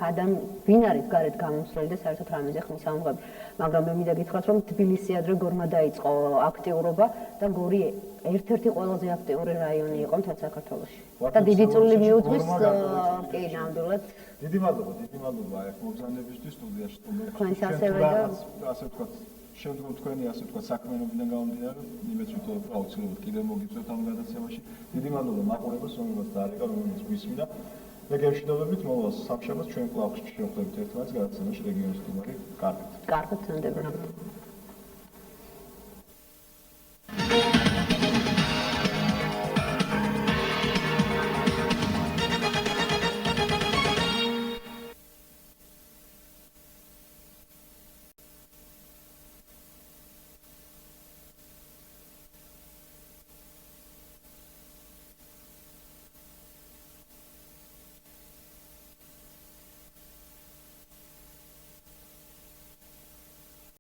S2: ვინ არის გარეთ გამომსვლელი და საერთოდ რამეზე ხმის ამღები. მაგრამ მე მინდა გითხრათ, რომ თბილისი ადრე გორმა დაიწყო აქტიურობა და გორი ერთ-ერთი ყველაზე აქტიური რაიონი იყო მთელ საქართველოში. და დიდი წვლილი მიუძღვის კი, ნამდვილად
S1: დიდი მადლობა აი მოგზაურობისთვის სტუდიაში
S2: თქვენს ასევე და
S1: ასე ვთქვათ შემდგომ თქვენი ასე ვთქვათ საქმიანობიდან გამომდინარე იმეც ვიტყოდ რომ აუცილებლად კიდევ მოგიწევთ ამ გადაცემაში დიდი მადლობა მაყურებელს რომელსაც დაარეკა რომელიც გვისმინა და გემშვიდობებით მოვალ სამშაბათს ჩვენ კვლავ შევხვდებით ერთმანეთს გადაცემაში რეგიონის სტუმარი კარგად
S2: კარგად წონდებოდეთ